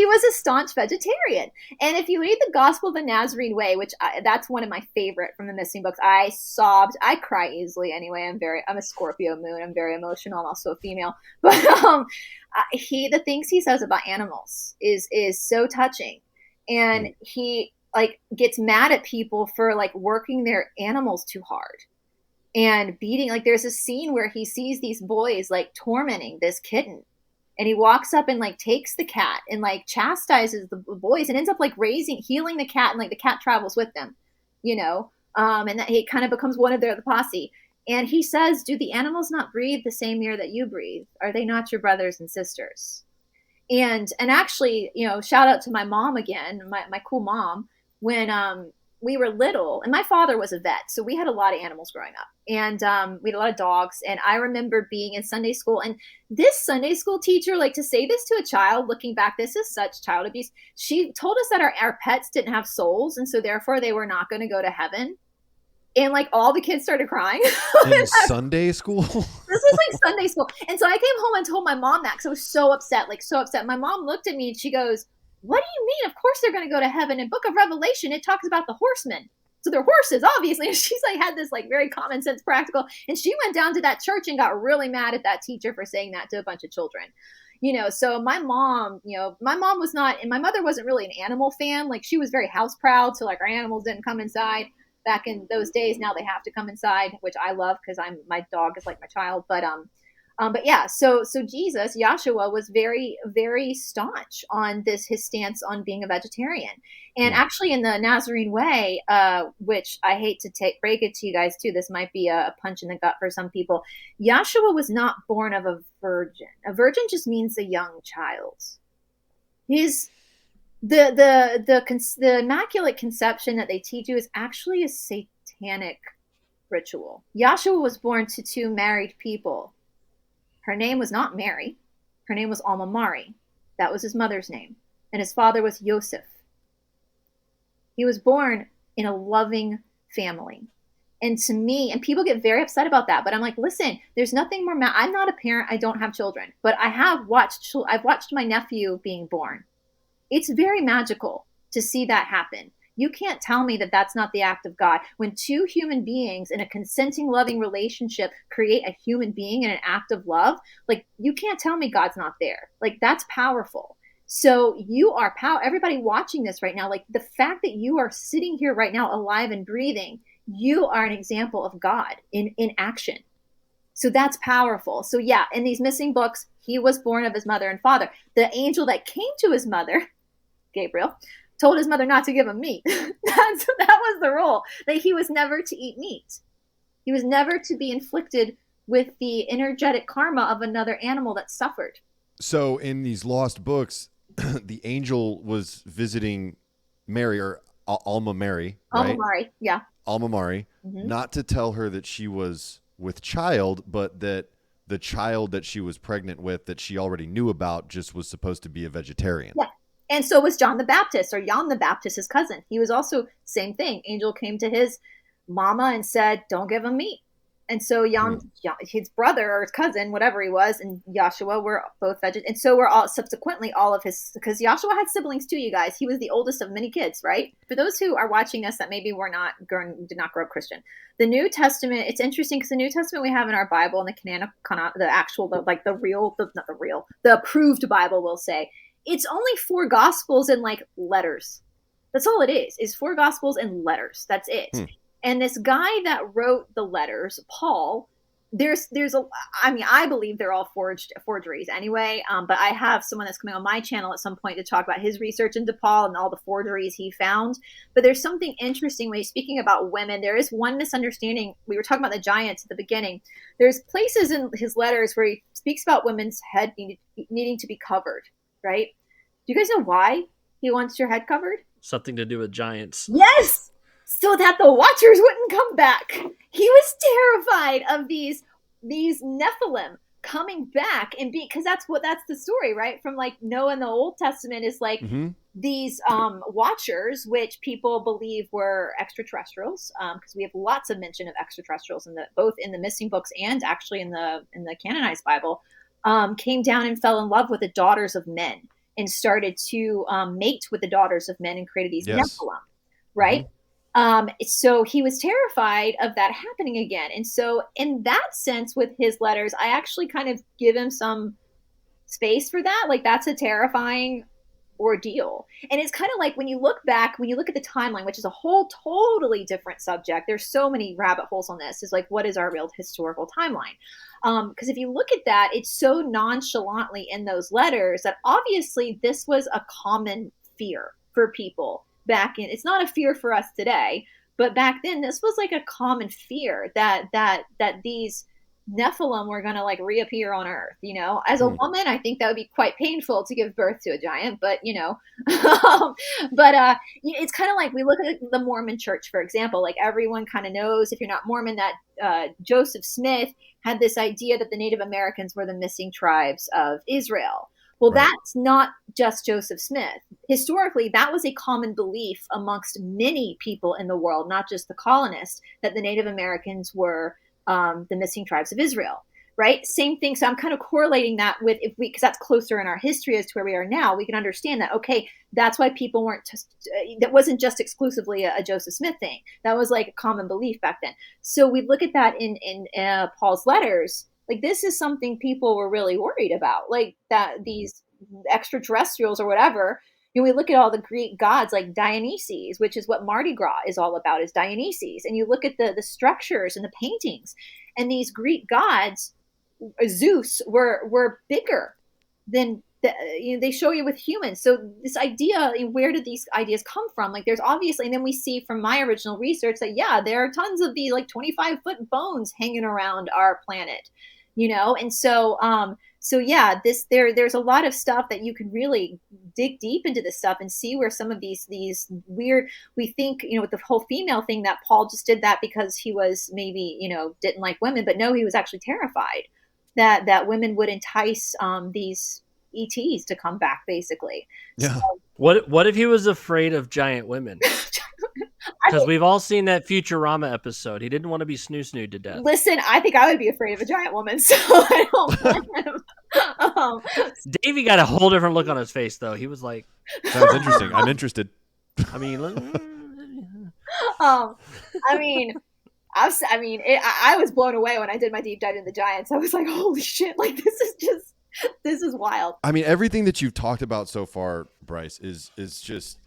was a staunch vegetarian. And if you read the Gospel of the Nazarene Way, which that's one of my favorite from the missing books, I sobbed. I cry easily anyway. I'm a Scorpio moon. I'm very emotional. I'm also a female. But the things he says about animals is so touching. And he like gets mad at people for like working their animals too hard and beating. Like there's a scene where he sees these boys like tormenting this kitten, and he walks up and like takes the cat and like chastises the boys and ends up like healing the cat, and like the cat travels with them, and that he kind of becomes one of the posse. And he says, do the animals not breathe the same air that you breathe? Are they not your brothers and sisters? And actually, shout out to my mom again, my cool mom, when we were little, and my father was a vet, so we had a lot of animals growing up, and we had a lot of dogs. And I remember being in Sunday school, and this Sunday school teacher, like, to say this to a child, looking back, this is such child abuse. She told us that our pets didn't have souls, and so therefore they were not going to go to heaven. And like all the kids started crying. In Sunday school? This was like Sunday school. And so I came home and told my mom that, because I was so upset. My mom looked at me and she goes, what do you mean? Of course they're going to go to heaven. In Book of Revelation, it talks about the horsemen. So they're horses, obviously. And she's like had this like very common sense practical. And she went down to that church and got really mad at that teacher for saying that to a bunch of children. So my mom was not, and my mother wasn't really an animal fan. Like she was very house proud. So like our animals didn't come inside. Back in those days, now they have to come inside, which I love because my dog is like my child. But yeah, so Jesus, Yahshua, was very, very staunch on his stance on being a vegetarian. And actually in the Nazarene Way, which I hate to break it to you guys too, this might be a punch in the gut for some people. Yahshua was not born of a virgin. A virgin just means a young child. The Immaculate Conception that they teach you is actually a satanic ritual. Yahshua was born to two married people. Her name was not Mary. Her name was Alma Mari. That was his mother's name. And his father was Yosef. He was born in a loving family. And to me, and people get very upset about that, but I'm like, listen, there's nothing more. I'm not a parent. I don't have children, but I've watched my nephew being born. It's very magical to see that happen. You can't tell me that that's not the act of God. When two human beings in a consenting, loving relationship create a human being in an act of love, like you can't tell me God's not there. Like that's powerful. So you are everybody watching this right now, like the fact that you are sitting here right now alive and breathing, you are an example of God in action. So that's powerful. So yeah, in these missing books, he was born of his mother and father. The angel that came to his mother, Gabriel, told his mother not to give him meat. That was the rule, that he was never to eat meat. He was never to be inflicted with the energetic karma of another animal that suffered. So in these lost books, the angel was visiting Mary, or Alma Mary, right? Alma Mari, yeah. Alma Mari, not to tell her that she was with child, but that the child that she was pregnant with, that she already knew about, just was supposed to be a vegetarian. Yeah. And so was John the Baptist, or John the Baptist, his cousin. He was also same thing. Angel came to his mama and said, don't give him meat. And so his brother or his cousin, whatever he was, and Yahshua were both vegetarian. And so were subsequently all of his, because Yahshua had siblings too, you guys. He was the oldest of many kids, right? For those who are watching us that maybe did not grow up Christian. The New Testament, it's interesting because the New Testament we have in our Bible, and the approved Bible, we'll say, it's only 4 gospels and like letters. That's all it is 4 gospels and letters. That's it. And this guy that wrote the letters, Paul, I believe they're all forgeries anyway. But I have someone that's coming on my channel at some point to talk about his research into Paul and all the forgeries he found. But there's something interesting when he's speaking about women. There is one misunderstanding. We were talking about the giants at the beginning. There's places in his letters where he speaks about women's head needing to be covered, right? Do you guys know why? He wants your head covered? Something to do with giants. Yes! So that the Watchers wouldn't come back. He was terrified of these Nephilim coming back and be, because that's the story, right? From like Noah in the Old Testament is like these Watchers, which people believe were extraterrestrials, because we have lots of mention of extraterrestrials in both in the missing books and actually in the canonized Bible, came down and fell in love with the daughters of men and started to mate with the daughters of men and created these Nephilim, right? So he was terrified of that happening again. And so in that sense, with his letters, I actually kind of give him some space for that. Like, that's a terrifying ordeal. And it's kind of like when you look back, when you look at the timeline, which is a whole totally different subject, there's so many rabbit holes on this, is like, what is our real historical timeline? Because if you look at that, it's so nonchalantly in those letters that obviously this was a common fear for people back in. It's not a fear for us today, but back then this was like a common fear that these Nephilim were going to like reappear on Earth. You know, as a woman, I think that would be quite painful to give birth to a giant, but you know, it's kind of like we look at the Mormon Church, for example. Like, everyone kind of knows, if you're not Mormon, that Joseph Smith had this idea that the Native Americans were the missing tribes of Israel. Well, right. That's not just Joseph Smith. Historically, that was a common belief amongst many people in the world, not just the colonists, that the Native Americans were the missing tribes of Israel, right? Same thing. So I'm kind of correlating that with, because that's closer in our history as to where we are now, we can understand that, okay, that's why people weren't just, that wasn't just exclusively a Joseph Smith thing. That was like a common belief back then. So we look at that in Paul's letters. Like, this is something people were really worried about, like that these extraterrestrials or whatever. You know, we look at all the Greek gods like Dionysus, which is what Mardi Gras is all about, is Dionysus. And you look at the structures and the paintings, and these Greek gods, Zeus, were bigger than they show you with humans. So this idea, where did these ideas come from? Like, there's obviously, and then we see from my original research that, yeah, there are tons of these like 25-foot bones hanging around our planet, you know? And so, yeah, there's a lot of stuff that you can really dig deep into this stuff and see where some of these weird, we think, you know, with the whole female thing, that Paul just did that because he was maybe, you know, didn't like women, but no, he was actually terrified that women would entice these ETs to come back, basically. Yeah. So, what if he was afraid of giant women? Because we've all seen that Futurama episode. He didn't want to be snoo-snooed to death. Listen, I think I would be afraid of a giant woman, so I don't blame him. Davey got a whole different look on his face, though. He was like, "Sounds interesting. I'm interested." I mean, I was blown away when I did my deep dive into the giants. I was like, "Holy shit! Like, this is wild." I mean, everything that you've talked about so far, Bryce, is just,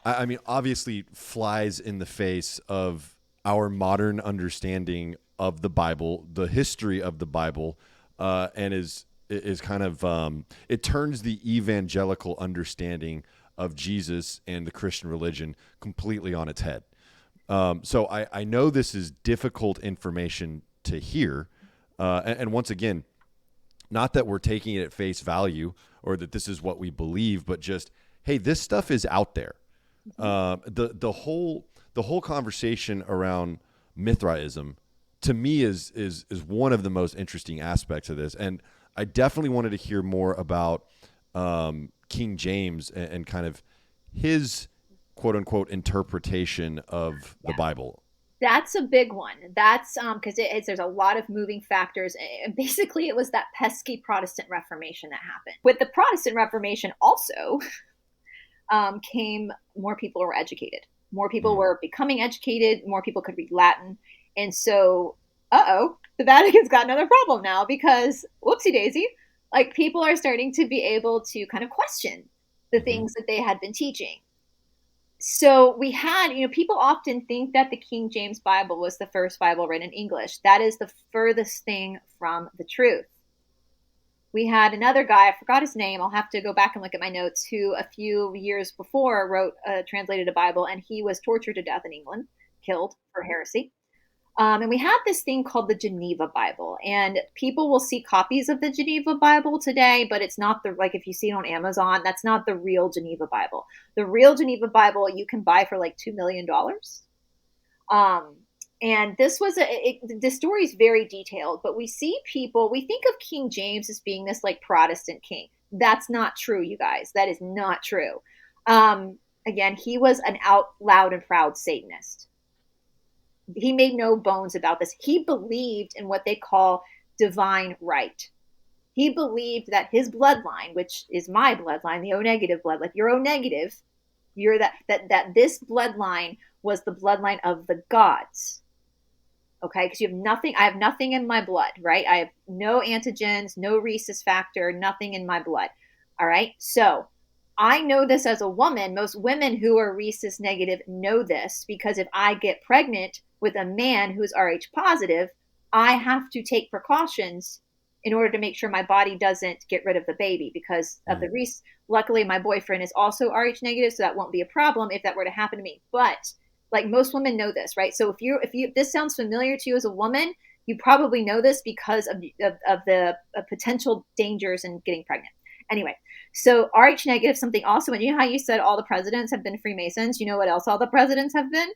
I mean, obviously flies in the face of our modern understanding of the Bible, the history of the Bible, and is kind of, it turns the evangelical understanding of Jesus and the Christian religion completely on its head. So I know this is difficult information to hear. And once again, not that we're taking it at face value or that this is what we believe, but just, hey, this stuff is out there. The whole conversation around Mithraism, to me, is one of the most interesting aspects of this. And I definitely wanted to hear more about King James and kind of his quote unquote interpretation of the Bible. That's a big one. That's because there's a lot of moving factors. And basically, it was that pesky Protestant Reformation that happened. With the Protestant Reformation also came more people were educated. More people were becoming educated. More people could read Latin. And so, the Vatican's got another problem now because, whoopsie daisy, like, people are starting to be able to kind of question the things that they had been teaching. So we had, people often think that the King James Bible was the first Bible written in English. That is the furthest thing from the truth. We had another guy, I forgot his name, I'll have to go back and look at my notes, who a few years before translated a Bible, and he was tortured to death in England, killed for heresy. And we have this thing called the Geneva Bible, and people will see copies of the Geneva Bible today, but it's not the, like, if you see it on Amazon, that's not the real Geneva Bible. The real Geneva Bible you can buy for like $2 million. Um, and this was the story is very detailed, but we see people, we think of King James as being this like Protestant king. That's not true, you guys. That is not true. Again, he was an out loud and proud Satanist. He made no bones about this. He believed in what they call divine right. He believed that his bloodline, which is my bloodline, the O negative bloodline, you're O negative, you're that this bloodline was the bloodline of the gods. Okay, because you have nothing, I have nothing in my blood, right? I have no antigens, no rhesus factor, nothing in my blood. All right, so I know this as a woman. Most women who are rhesus negative know this, because if I get pregnant with a man who's Rh positive, I have to take precautions in order to make sure my body doesn't get rid of the baby because of the rhesus. Luckily, my boyfriend is also Rh negative, so that won't be a problem if that were to happen to me. But like, most women know this, right? So if this sounds familiar to you as a woman, you probably know this because of the potential dangers in getting pregnant. Anyway, so Rh negative, something also, and you know how you said all the presidents have been Freemasons? You know what else all the presidents have been?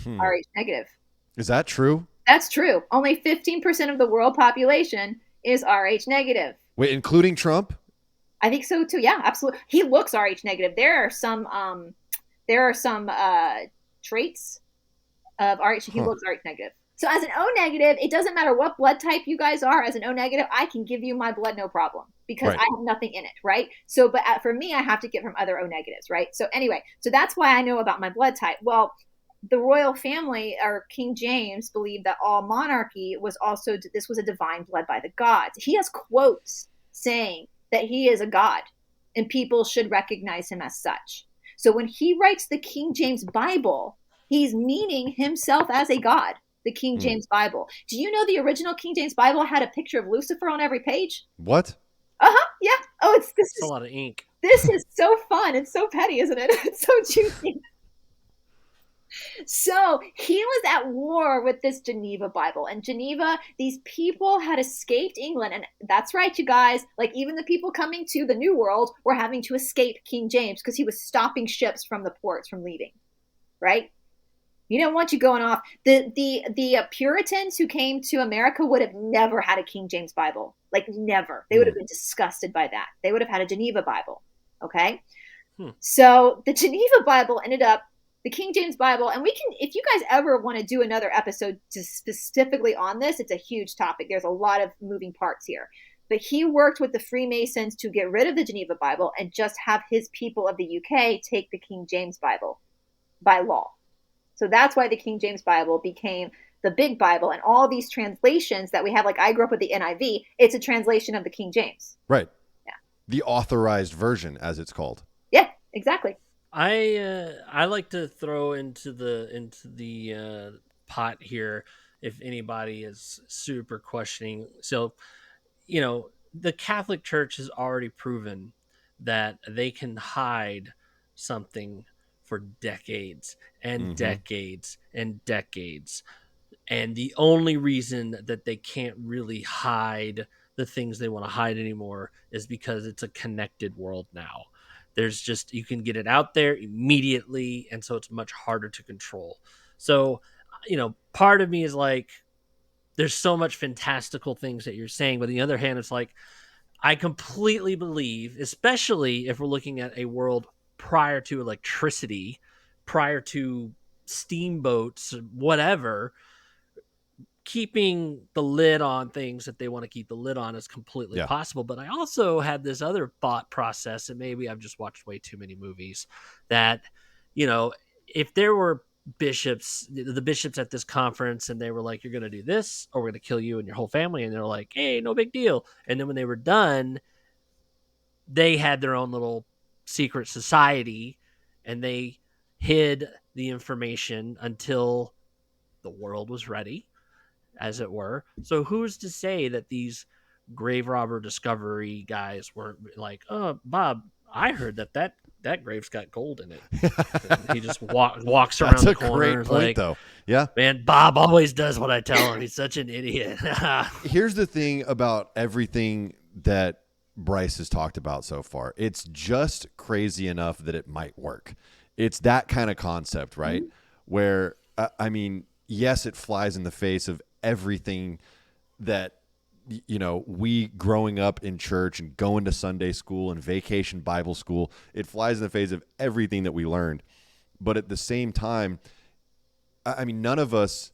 Rh negative. Is that true? That's true. Only 15% of the world population is Rh negative. Wait, including Trump? I think so too. Yeah, absolutely. He looks Rh negative. There are some traits of Rh. He looks Rh negative. So as an O negative, it doesn't matter what blood type you guys are. As an O negative, I can give you my blood no problem because I have nothing in it, right? So, but for me, I have to get from other O negatives, right? So anyway, so that's why I know about my blood type. Well, the royal family, or King James, believed that all monarchy was also, this was a divine blood by the gods. He has quotes saying that he is a god and people should recognize him as such. So when he writes the King James Bible, he's meaning himself as a god, the King James Bible. Do you know the original King James Bible had a picture of Lucifer on every page? What? Uh-huh, yeah. Oh, it's a lot of ink. This is so fun. It's so petty, isn't it? It's so juicy. So he was at war with this Geneva Bible. And Geneva, these people had escaped England. And that's right, you guys. Like, even the people coming to the New World were having to escape King James because he was stopping ships from the ports from leaving. Right? You don't want you going off. The Puritans who came to America would have never had a King James Bible. Like, never. They would have been disgusted by that. They would have had a Geneva Bible. Okay? So the Geneva Bible ended up, the King James Bible, and we can, if you guys ever want to do another episode just specifically on this, it's a huge topic. There's a lot of moving parts here. But he worked with the Freemasons to get rid of the Geneva Bible and just have his people of the UK take the King James Bible by law. So that's why the King James Bible became the big Bible, and all these translations that we have, like I grew up with the NIV, it's a translation of the King James. Right. Yeah. The authorized version, as it's called. Yeah, exactly. I like to throw into the pot here if anybody is super questioning. So, you know, the Catholic Church has already proven that they can hide something for decades and decades and decades. And the only reason that they can't really hide the things they want to hide anymore is because it's a connected world now. There's just, you can get it out there immediately, and so it's much harder to control. So, you know, part of me is like, there's so much fantastical things that you're saying, but on the other hand, it's like, I completely believe, especially if we're looking at a world prior to electricity, prior to steamboats, whatever, keeping the lid on things that they want to keep the lid on is completely possible. But I also had this other thought process, and maybe I've just watched way too many movies, that, you know, if there were bishops, the bishops at this conference, and they were like, you're going to do this, or we're going to kill you and your whole family. And they're like, hey, no big deal. And then when they were done, they had their own little secret society, and they hid the information until the world was ready, as it were. So who's to say that these grave robber discovery guys weren't like, oh, Bob, I heard that grave's got gold in it. He just walks around That's the a corner great point, like, though. Yeah. man, Bob always does what I tell him. He's such an idiot. Here's the thing about everything that Brice has talked about so far. It's just crazy enough that it might work. It's that kind of concept, right? Mm-hmm. Where, I mean, yes, it flies in the face of everything that, you know, we growing up in church and going to Sunday school and vacation Bible school, it flies in the face of everything that we learned. But at the same time, I mean, none of us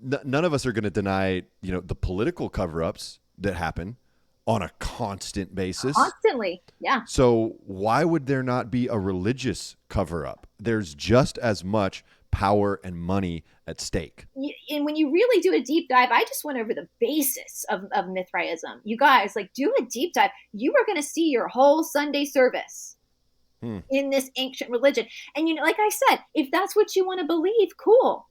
are going to deny, you know, the political cover-ups that happen on a constant basis. Constantly, yeah. So why would there not be a religious cover-up? There's just as much power and money at stake. And when you really do a deep dive, I just went over the basis of Mithraism. You guys, like, do a deep dive. You are going to see your whole Sunday service in this ancient religion. And, you know, like I said, if that's what you want to believe, cool.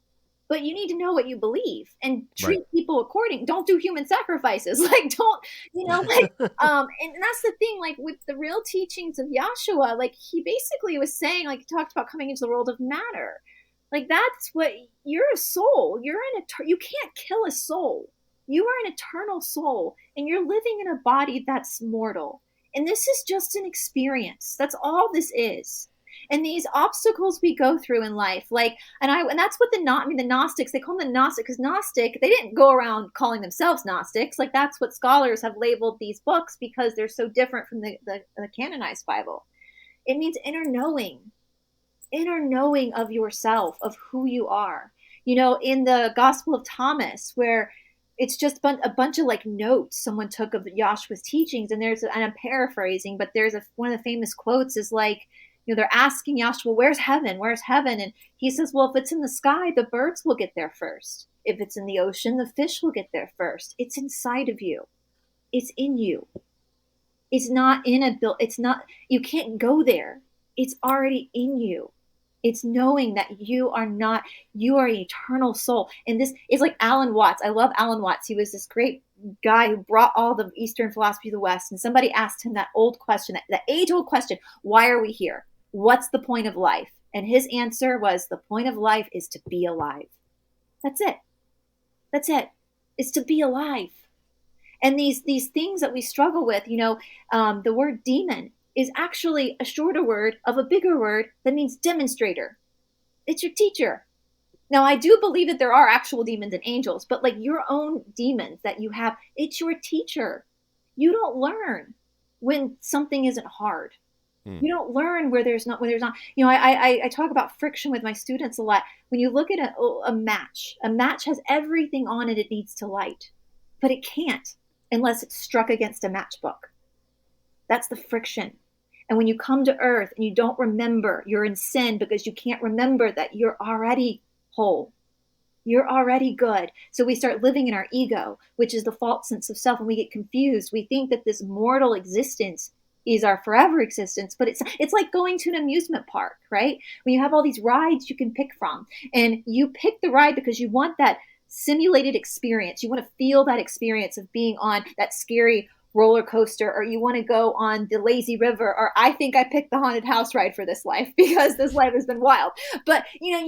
But you need to know what you believe and treat people according. Don't do human sacrifices. Like, don't, you know, like, and that's the thing, like, with the real teachings of Yahshua, like, he basically was saying, like, he talked about coming into the world of matter. Like, that's what, you're a soul. You can't kill a soul. You are an eternal soul, and you're living in a body that's mortal. And this is just an experience. That's all this is. And these obstacles we go through in life, like, and that's what the Gnostics, they call them the Gnostic, because Gnostic, they didn't go around calling themselves Gnostics. Like, that's what scholars have labeled these books because they're so different from the canonized Bible. It means inner knowing of yourself, of who you are. You know, in the Gospel of Thomas, where it's just a bunch of like notes someone took of Yahshua's teachings, and and I'm paraphrasing, but there's one of the famous quotes is like, you know, they're asking Yahshua, where's heaven? Where's heaven? And he says, well, if it's in the sky, the birds will get there first. If it's in the ocean, the fish will get there first. It's inside of you. It's in you. It's not in a you can't go there. It's already in you. It's knowing that you are an eternal soul. And this is like Alan Watts. I love Alan Watts. He was this great guy who brought all the Eastern philosophy to the West. And somebody asked him that old question, that age-old question, why are we here? What's the point of life? And his answer was, the point of life is to be alive. That's it. That's it. It's to be alive. And these things that we struggle with, you know, the word demon is actually a shorter word of a bigger word that means demonstrator. It's your teacher. Now, I do believe that there are actual demons and angels, but like your own demons that you have, it's your teacher. You don't learn when something isn't hard. You don't learn where there's not. You know, I talk about friction with my students a lot. When you look at a match has everything on it needs to light, but it can't unless it's struck against a matchbook. That's the friction. And when you come to earth and you don't remember, you're in sin because you can't remember that you're already whole. You're already good. So we start living in our ego, which is the false sense of self, and we get confused. We think that this mortal existence is our forever existence, but it's like going to an amusement park, right? When you have all these rides you can pick from, and you pick the ride because you want that simulated experience. You want to feel that experience of being on that scary roller coaster, or you want to go on the lazy river, or I think I picked the haunted house ride for this life because this life has been wild. But you know,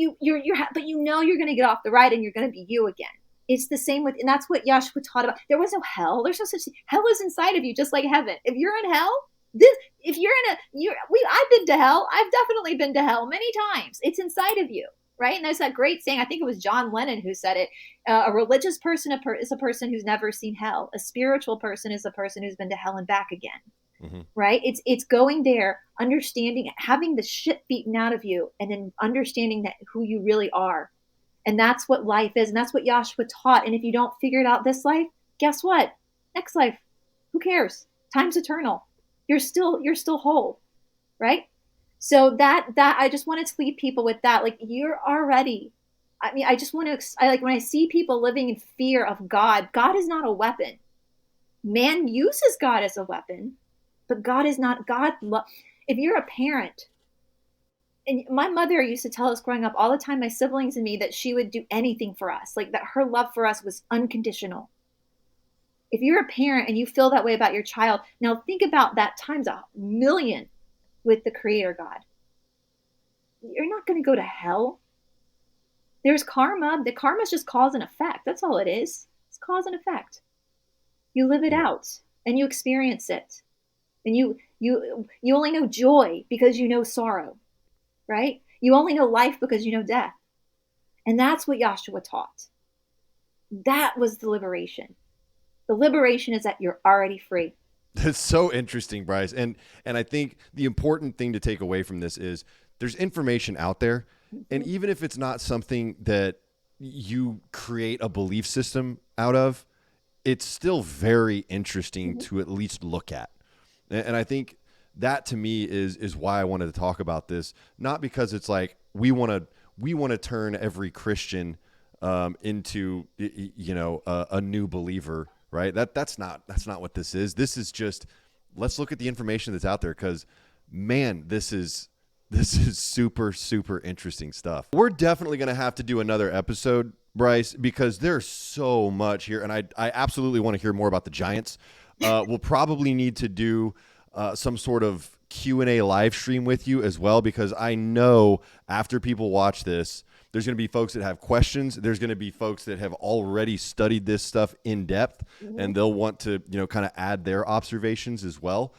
but you know you're going to get off the ride and you're going to be you again. It's the same with, and that's what Yahshua taught about. There was no hell. There's no such thing. Hell is inside of you, just like heaven. If you're in hell, I've been to hell. I've definitely been to hell many times. It's inside of you. Right? And there's that great saying, I think it was John Lennon who said it, a religious person is a person who's never seen hell. A spiritual person is a person who's been to hell and back again. Mm-hmm. Right? It's going there, understanding, having the shit beaten out of you, and then understanding that who you really are. And that's what life is. And that's what Yahshua taught. And if you don't figure it out this life, guess what? Next life, who cares? Time's eternal. You're still whole. Right? So that I just wanted to leave people with that. Like, you're already, I mean, I just want to, like when I see people living in fear of God, God is not a weapon. Man uses God as a weapon, but God is not, if you're a parent, and my mother used to tell us growing up all the time, my siblings and me, that she would do anything for us. Like, that her love for us was unconditional. If you're a parent and you feel that way about your child, now think about that times 1,000,000 with the Creator God. You're not going to go to hell. There's karma. The karma is just cause and effect. That's all it is. It's cause and effect. You live it out and you experience it. And you only know joy because you know sorrow, right? You only know life because you know death. And that's what Yahshua taught. That was the liberation. The liberation is that you're already free. That's so interesting, Bryce. And I think the important thing to take away from this is there's information out there. And even if it's not something that you create a belief system out of, it's still very interesting to at least look at. And I think that to me is why I wanted to talk about this. Not because it's like we want to turn every Christian into a new believer, right? That's not what this is. This is just, let's look at the information that's out there, because man, this is super, super interesting stuff. We're definitely going to have to do another episode, Bryce, because there's so much here, and I absolutely want to hear more about the giants. We'll probably need to do some sort of Q&A live stream with you as well, because I know after people watch this, there's going to be folks that have questions. There's going to be folks that have already studied this stuff in depth, and they'll want to, kind of add their observations as well.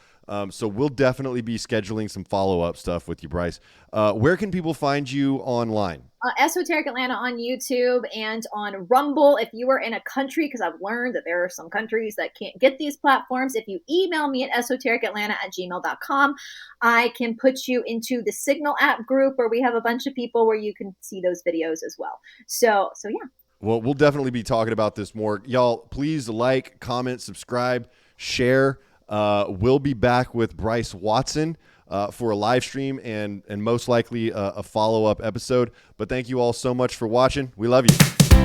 So we'll definitely be scheduling some follow-up stuff with you, Bryce. Where can people find you online? Esoteric Atlanta on YouTube and on Rumble. If you are in a country, because I've learned that there are some countries that can't get these platforms, if you email me at esotericatlanta@gmail.com, I can put you into the Signal app group where we have a bunch of people where you can see those videos as well. So yeah. Well, we'll definitely be talking about this more. Y'all, please like, comment, subscribe, share. We'll be back with Brice Watson for a live stream and most likely a follow-up episode. But thank you all so much for watching. We love you.